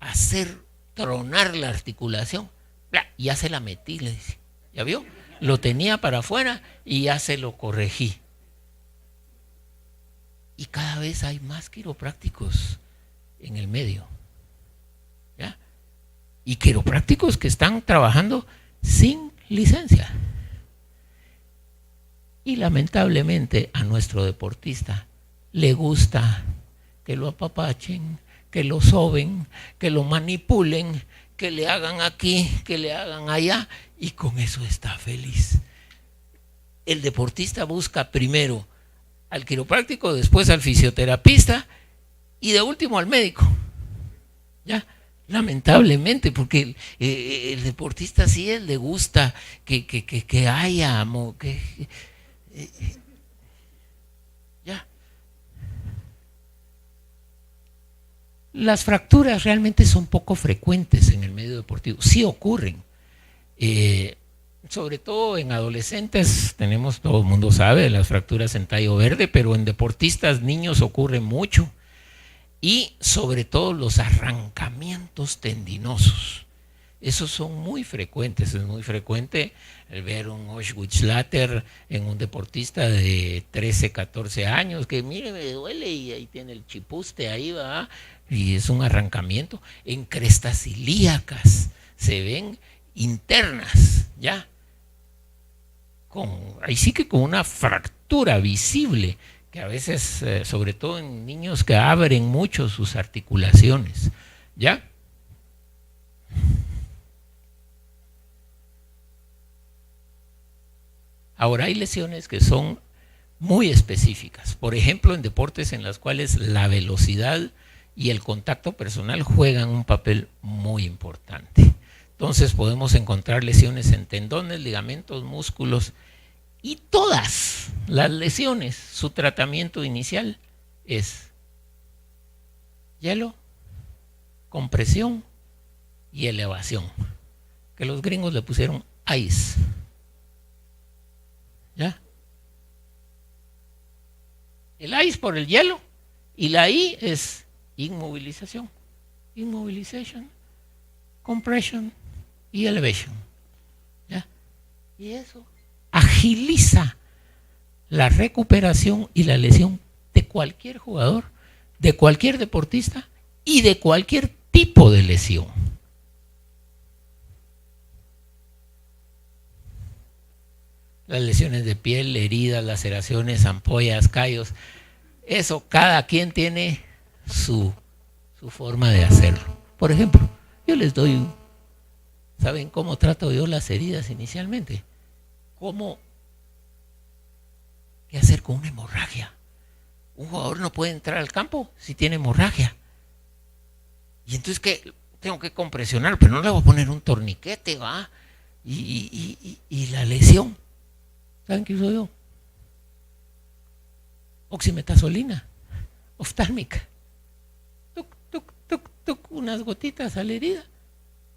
hacer tronar la articulación. Ya se la metí, le dice. ¿Ya vio? Lo tenía para afuera y ya se lo corregí. Y cada vez hay más quiroprácticos en el medio. ¿Ya? Y quiroprácticos que están trabajando sin licencia. Y lamentablemente a nuestro deportista le gusta que lo apapachen, que lo soben, que lo manipulen, que le hagan aquí, que le hagan allá, y con eso está feliz. El deportista busca primero al quiropráctico, después al fisioterapista y de último al médico. ¿Ya? Lamentablemente, porque el deportista sí le gusta que haya ya. Las fracturas realmente son poco frecuentes en el medio deportivo, sí ocurren, sobre todo en adolescentes. Todo el mundo sabe las fracturas en tallo verde, pero en deportistas niños ocurre mucho. Y sobre todo los arrancamientos tendinosos. Esos son muy frecuentes. Es muy frecuente el ver un Auschwitz-Latter en un deportista de 13, 14 años que mire, me duele, y ahí tiene el chipuste, ahí va, y es un arrancamiento. En crestas ilíacas se ven internas, ¿ya? Ahí sí que con una fractura visible, que a veces, sobre todo en niños que abren mucho sus articulaciones, ¿ya? Ahora hay lesiones que son muy específicas, por ejemplo en deportes en los cuales la velocidad y el contacto personal juegan un papel muy importante. Entonces podemos encontrar lesiones en tendones, ligamentos, músculos, y todas las lesiones, su tratamiento inicial es hielo, compresión y elevación, que los gringos le pusieron ice. ¿Ya? El ice por el hielo y la I es inmovilización. Immobilization, compression y elevation. ¿Ya? Y eso agiliza la recuperación y la lesión de cualquier jugador, de cualquier deportista y de cualquier tipo de lesión. Las lesiones de piel, heridas, laceraciones, ampollas, callos, eso cada quien tiene su forma de hacerlo. Por ejemplo, yo les doy, ¿saben cómo trato yo las heridas inicialmente? ¿Qué hacer con una hemorragia? Un jugador no puede entrar al campo si tiene hemorragia. Y entonces, ¿qué? Tengo que compresionar, pero no le voy a poner un torniquete, ¿va? Y la lesión. ¿Saben qué uso yo? Oximetazolina, oftálmica. Tuc, tuc, tuc, tuc, unas gotitas a la herida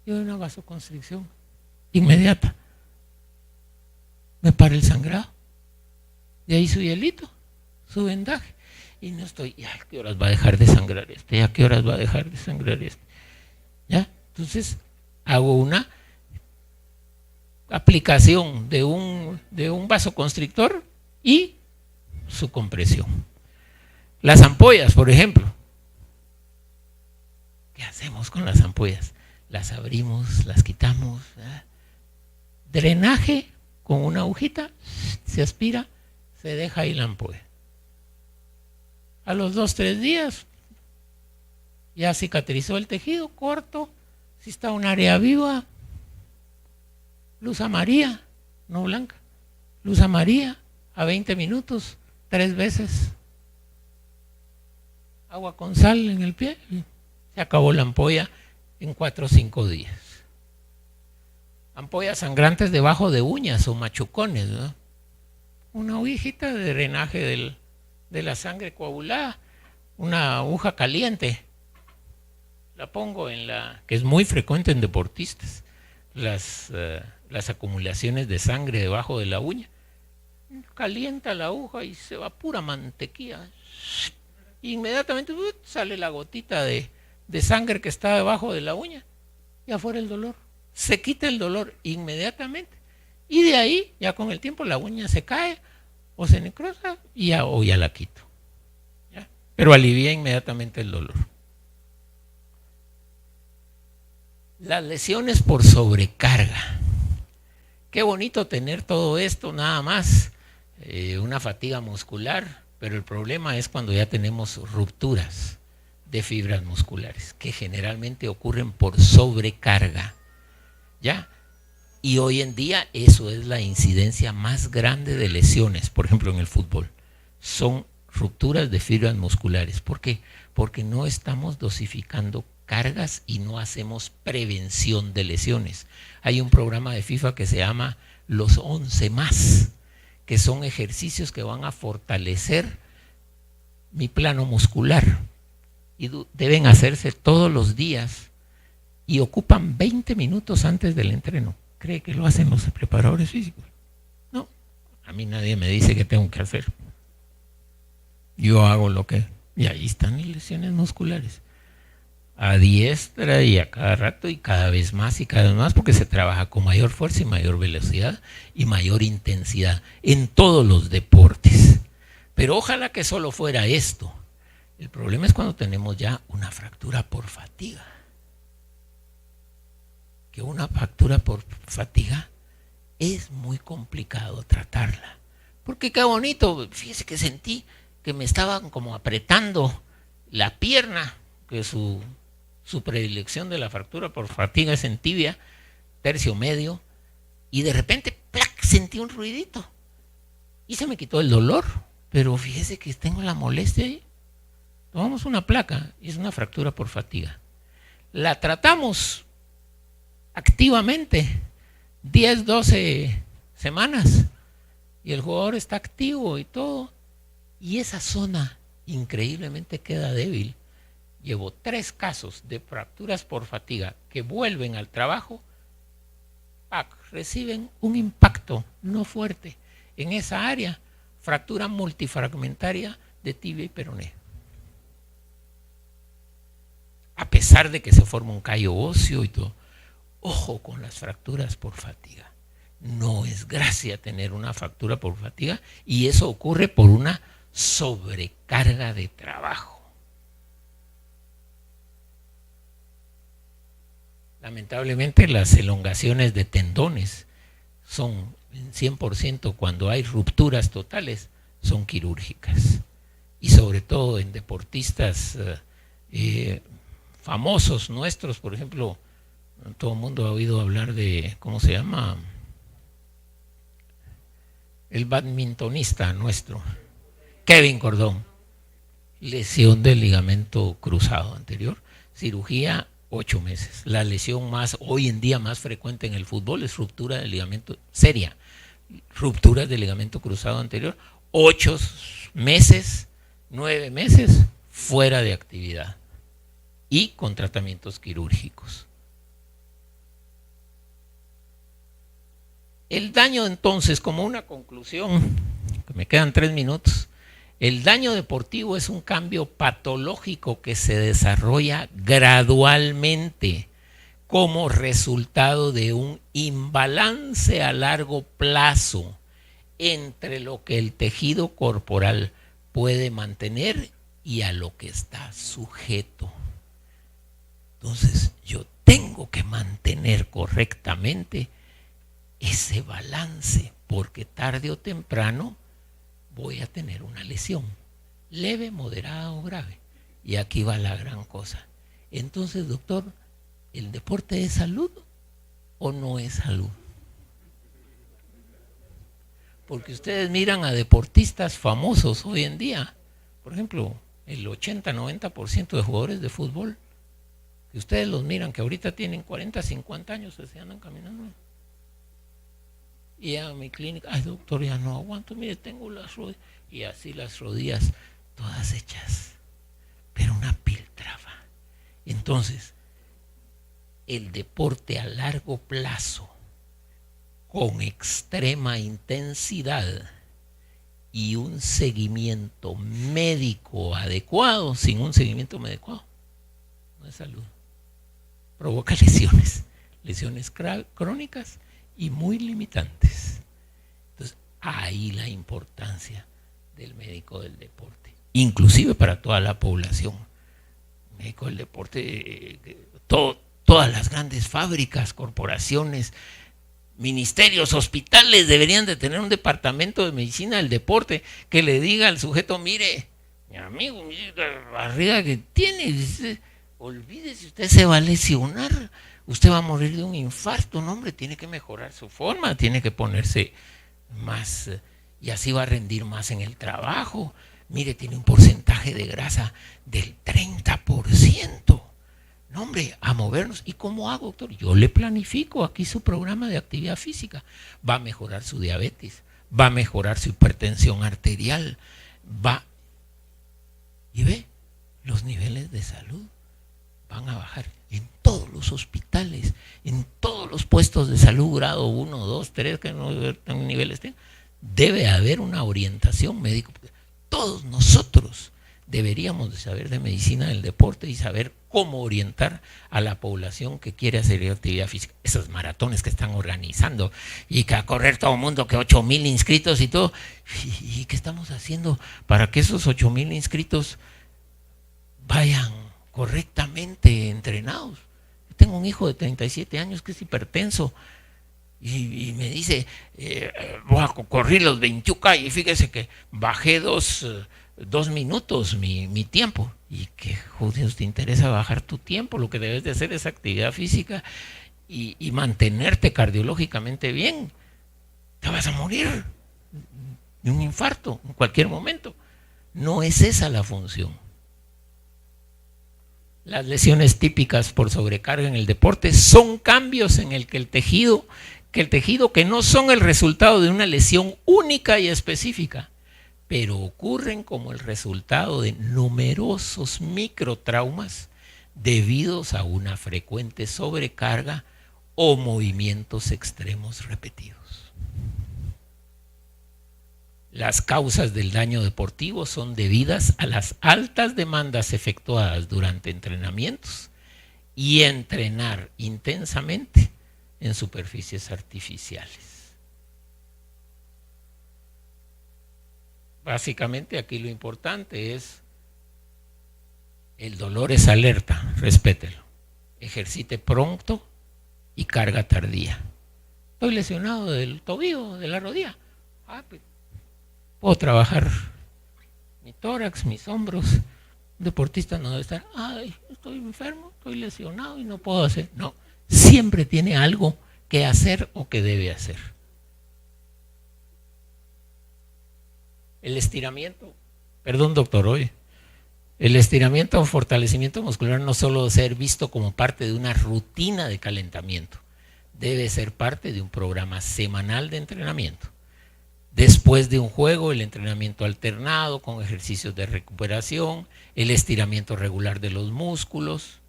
y una vasoconstricción inmediata. Me para el sangrado. De ahí su hielito, su vendaje. Y no estoy, ¿a qué horas va a dejar de sangrar este? ¿A qué horas va a dejar de sangrar este? ¿Ya? Entonces, hago una aplicación de un vasoconstrictor y su compresión. Las ampollas, por ejemplo. ¿Qué hacemos con las ampollas? las abrimos, las quitamos, ¿verdad? Drenaje con una agujita, se aspira, se deja ahí la ampolla. A los 2-3 días ya cicatrizó el tejido, corto, si está un área viva, luz amarilla, no blanca, luz amarilla a 20 minutos, 3 veces. Agua con sal en el pie, y se acabó la ampolla en 4 o 5 días. Ampollas sangrantes debajo de uñas o machucones, ¿no? Una agujita de drenaje de la sangre coagulada, una aguja caliente. La pongo en que es muy frecuente en deportistas, las acumulaciones de sangre debajo de la uña. Calienta la aguja y se va pura mantequilla. Inmediatamente sale la gotita de sangre que está debajo de la uña y afuera el dolor. Se quita el dolor inmediatamente. Y de ahí, ya con el tiempo, la uña se cae o se necrosa y ya la quito. ¿Ya? Pero alivia inmediatamente el dolor. Las lesiones por sobrecarga. Qué bonito tener todo esto, nada más. Una fatiga muscular, pero el problema es cuando ya tenemos rupturas de fibras musculares, que generalmente ocurren por sobrecarga. ¿Ya? Y hoy en día eso es la incidencia más grande de lesiones, por ejemplo en el fútbol. Son rupturas de fibras musculares. ¿Por qué? Porque no estamos dosificando cargas y no hacemos prevención de lesiones. Hay un programa de FIFA que se llama los 11 más, que son ejercicios que van a fortalecer mi plano muscular y deben hacerse todos los días y ocupan 20 minutos antes del entreno. ¿Cree que lo hacen los preparadores físicos? No, a mí nadie me dice qué tengo que hacer. Yo hago lo que... Y ahí están mis lesiones musculares. A diestra y a cada rato y cada vez más, porque se trabaja con mayor fuerza y mayor velocidad y mayor intensidad en todos los deportes. Pero ojalá que solo fuera esto. El problema es cuando tenemos ya una fractura por fatiga. Que una fractura por fatiga es muy complicado tratarla. Porque qué bonito, fíjese que sentí que me estaban como apretando la pierna, que su predilección de la fractura por fatiga es en tibia, tercio medio, y de repente, ¡plac!, sentí un ruidito y se me quitó el dolor, pero fíjese que tengo la molestia ahí. Tomamos una placa y es una fractura por fatiga. La tratamos activamente 10-12 semanas y el jugador está activo y todo, y esa zona increíblemente queda débil. Llevo 3 casos de fracturas por fatiga que vuelven al trabajo, reciben un impacto no fuerte en esa área, fractura multifragmentaria de tibia y peroné. A pesar de que se forma un callo óseo y todo. Ojo con las fracturas por fatiga. No es gracia tener una fractura por fatiga y eso ocurre por una sobrecarga de trabajo. Lamentablemente las elongaciones de tendones son en 100%, cuando hay rupturas totales, son quirúrgicas. Y sobre todo en deportistas famosos nuestros, por ejemplo, todo el mundo ha oído hablar de, ¿cómo se llama? El badmintonista nuestro, Kevin Cordón. Lesión del ligamento cruzado anterior, cirugía 8 meses. La lesión hoy en día más frecuente en el fútbol es ruptura del ligamento, seria, ruptura del ligamento cruzado anterior, 8 meses, 9 meses fuera de actividad y con tratamientos quirúrgicos. El daño entonces, como una conclusión, que me quedan 3 minutos, el daño deportivo es un cambio patológico que se desarrolla gradualmente como resultado de un imbalance a largo plazo entre lo que el tejido corporal puede mantener y a lo que está sujeto. Entonces, yo tengo que mantener correctamente ese balance, porque tarde o temprano voy a tener una lesión, leve, moderada o grave. Y aquí va la gran cosa. Entonces, doctor, ¿el deporte es salud o no es salud? Porque ustedes miran a deportistas famosos hoy en día, por ejemplo, el 80-90% de jugadores de fútbol, que ustedes los miran, que ahorita tienen 40, 50 años, se andan caminando. Y a mi clínica, ay doctor, ya no aguanto, mire, tengo las rodillas, y así las rodillas todas hechas, pero una piltrafa. Entonces, el deporte a largo plazo, con extrema intensidad y un seguimiento médico adecuado, sin un seguimiento adecuado, no es salud. Provoca lesiones crónicas y muy limitantes. Entonces, ahí la importancia del médico del deporte, inclusive para toda la población. El médico del deporte, todas las grandes fábricas, corporaciones, ministerios, hospitales deberían de tener un departamento de medicina del deporte que le diga al sujeto, mire, mi amigo, mire la barriga que tiene, olvídese, usted se va a lesionar, usted va a morir de un infarto, no hombre, tiene que mejorar su forma, tiene que ponerse más, y así va a rendir más en el trabajo. Mire, tiene un porcentaje de grasa del 30%. No, hombre, a movernos. ¿Y cómo hago, doctor? Yo le planifico aquí su programa de actividad física. Va a mejorar su diabetes, va a mejorar su hipertensión arterial, y ve, los niveles de salud van a bajar en todos los hospitales, en todos los puestos de salud, grado 1, 2, 3, que no niveles tengan. Debe haber una orientación médica. Todos nosotros deberíamos de saber de medicina del deporte y saber cómo orientar a la población que quiere hacer actividad física. Esos maratones que están organizando y que a correr todo el mundo, que 8,000 inscritos y todo. ¿Y qué estamos haciendo para que esos 8,000 inscritos vayan correctamente entrenados? Yo tengo un hijo de 37 años que es hipertenso y me dice, voy a correr los 21K y fíjese que bajé 2 minutos mi tiempo. ¿Y qué jodidos te interesa bajar tu tiempo? Lo que debes de hacer es actividad física y mantenerte cardiológicamente bien. Te vas a morir de un infarto en cualquier momento. No es esa la función. Las lesiones típicas por sobrecarga en el deporte son cambios en el tejido que no son el resultado de una lesión única y específica, pero ocurren como el resultado de numerosos microtraumas debidos a una frecuente sobrecarga o movimientos extremos repetidos. Las causas del daño deportivo son debidas a las altas demandas efectuadas durante entrenamientos y entrenar intensamente en superficies artificiales. Básicamente aquí lo importante es: el dolor es alerta, respételo. Ejercite pronto y carga tardía. Estoy lesionado del tobillo, de la rodilla. Pues puedo trabajar mi tórax, mis hombros. Un deportista no debe estar, estoy enfermo, estoy lesionado y no puedo hacer. No, siempre tiene algo que hacer o que debe hacer. El estiramiento, perdón doctor, hoy, el estiramiento o fortalecimiento muscular no solo debe ser visto como parte de una rutina de calentamiento, debe ser parte de un programa semanal de entrenamiento. Después de un juego, el entrenamiento alternado con ejercicios de recuperación, el estiramiento regular de los músculos,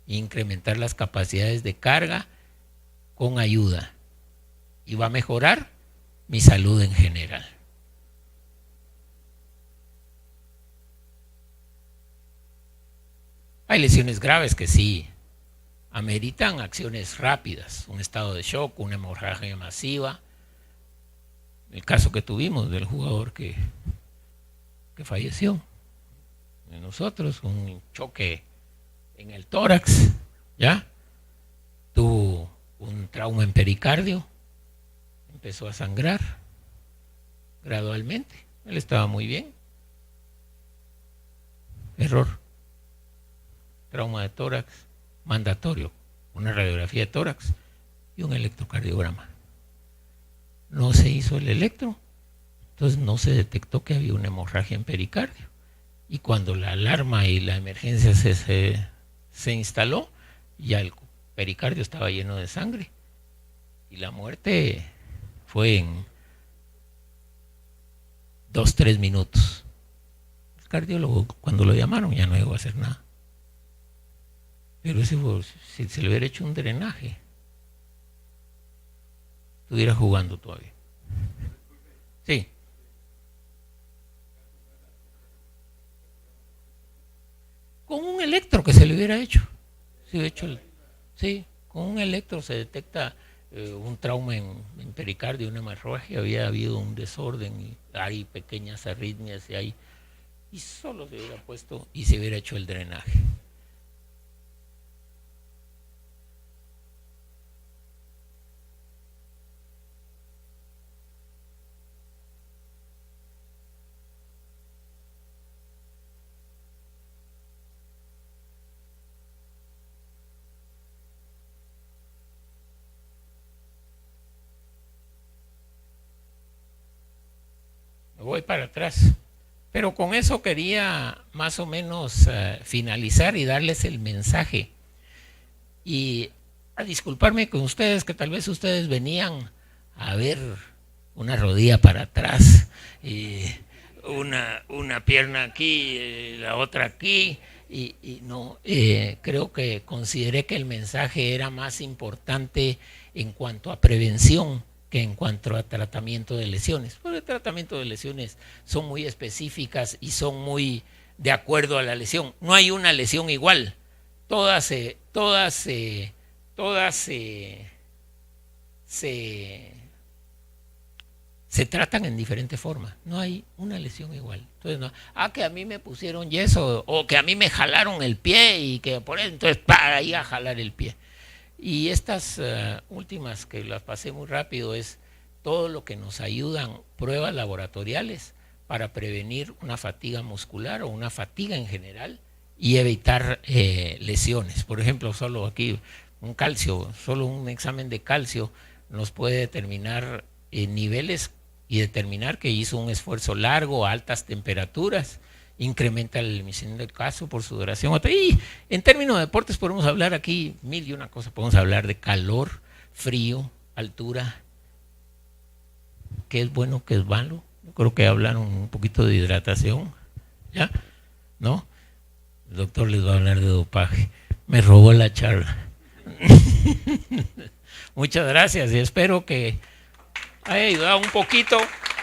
incrementar las capacidades de carga con ayuda, y va a mejorar mi salud en general. Hay lesiones graves que sí ameritan acciones rápidas, un estado de shock, una hemorragia masiva. El caso que tuvimos del jugador que falleció de nosotros, un choque en el tórax, ¿ya? Tuvo un trauma en pericardio, empezó a sangrar gradualmente. Él estaba muy bien. Error. Trauma de tórax mandatorio, una radiografía de tórax y un electrocardiograma. No se hizo el electro, entonces no se detectó que había una hemorragia en pericardio. Y cuando la alarma y la emergencia se instaló, ya el pericardio estaba lleno de sangre. Y la muerte fue en 2-3 minutos. El cardiólogo, cuando lo llamaron, ya no llegó a hacer nada. Pero si se le hubiera hecho un drenaje, estuviera jugando todavía. Sí. Con un electro que se le hubiera hecho. Sí, con un electro se detecta un trauma en pericardio, una hemorragia, había habido un desorden, y hay pequeñas arritmias y solo se hubiera puesto y se hubiera hecho el drenaje. Me voy para atrás. Pero con eso quería más o menos finalizar y darles el mensaje. Y a disculparme con ustedes, que tal vez ustedes venían a ver una rodilla para atrás, una pierna aquí, la otra aquí, y no, creo que consideré que el mensaje era más importante en cuanto a prevención que en cuanto a tratamiento de lesiones. Porque el tratamiento de lesiones son muy específicas y son muy de acuerdo a la lesión. No hay una lesión igual. Todas se tratan en diferentes formas. No hay una lesión igual. Entonces, no, que a mí me pusieron yeso o que a mí me jalaron el pie y que por eso, entonces para ahí a jalar el pie. Y estas últimas que las pasé muy rápido es todo lo que nos ayudan, pruebas laboratoriales para prevenir una fatiga muscular o una fatiga en general y evitar lesiones. Por ejemplo, solo aquí un calcio, solo un examen de calcio nos puede determinar niveles y determinar que hizo un esfuerzo largo a altas temperaturas, incrementa la emisión del caso por sudoración. Y en términos de deportes podemos hablar aquí mil y una cosas. Podemos hablar de calor, frío, altura, qué es bueno, qué es malo. Yo creo que hablaron un poquito de hidratación, ¿ya? ¿No? El doctor les va a hablar de dopaje. Me robó la charla. Muchas gracias y espero que haya ayudado un poquito,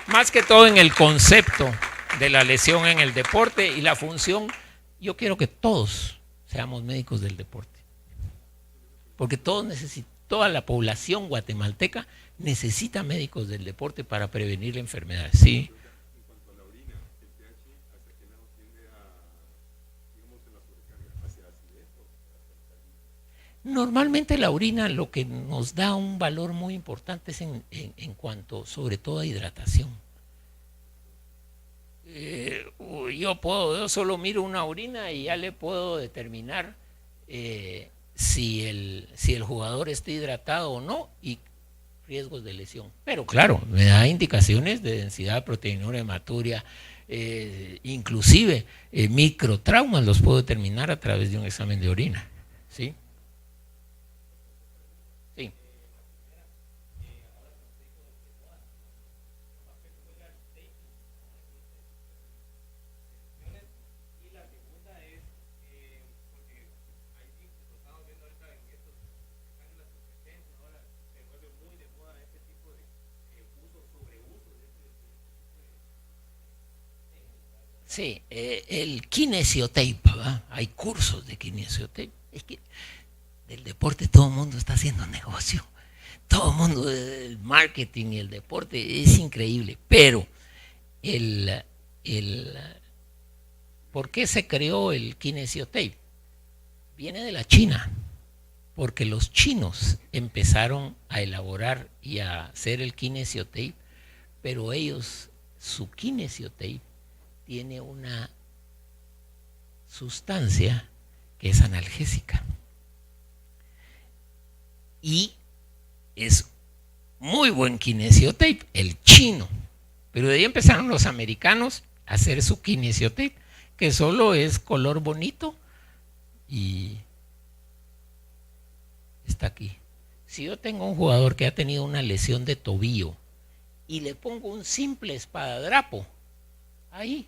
más que todo en el concepto de la lesión en el deporte y la función. Yo quiero que todos seamos médicos del deporte, porque toda la población guatemalteca necesita médicos del deporte para prevenir enfermedades. Sí. En cuanto a la orina, el pH, ¿hasta qué lado tiende digamos, en la sobrecarga? ¿Hacia acidez o hacia alcalino? Normalmente la orina lo que nos da un valor muy importante es en cuanto sobre todo a hidratación. Yo solo miro una orina y ya le puedo determinar si el jugador está hidratado o no y riesgos de lesión. Pero claro, me da indicaciones de densidad proteinúria hematuria, inclusive microtraumas los puedo determinar a través de un examen de orina. ¿Sí? Sí. Sí, el kinesiotape, ¿verdad? Hay cursos de kinesiotape. Es que del deporte todo el mundo está haciendo negocio. Todo el mundo, el marketing y el deporte es increíble. Pero el ¿por qué se creó el kinesiotape? Viene de la China. porque los chinos empezaron a elaborar y a hacer el kinesiotape, pero ellos, su kinesiotape tiene una sustancia que es analgésica y es muy buen kinesiotape, el chino, pero de ahí empezaron los americanos a hacer su kinesiotape, que solo es color bonito y está aquí. Si yo tengo un jugador que ha tenido una lesión de tobillo y le pongo un simple espadadrapo ahí,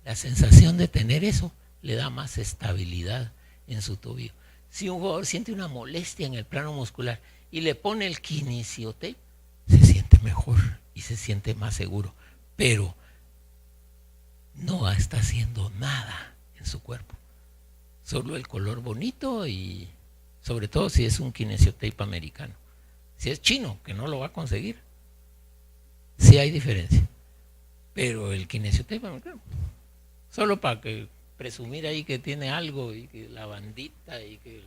la sensación de tener eso le da más estabilidad en su tobillo. Si un jugador siente una molestia en el plano muscular y le pone el kinesiotape, se siente mejor y se siente más seguro, pero no está haciendo nada en su cuerpo, solo el color bonito y sobre todo si es un kinesiotape americano. Si es chino, que no lo va a conseguir, sí hay diferencia, pero el kinesiotape americano, solo para que presumir ahí que tiene algo y que la bandita y que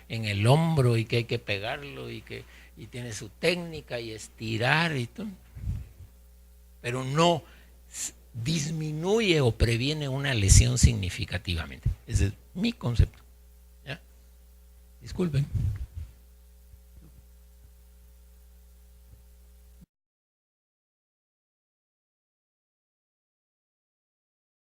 en el hombro y que hay que pegarlo y que y tiene su técnica y estirar y todo, pero no disminuye o previene una lesión significativamente. Ese es mi concepto. ¿Ya? Disculpen.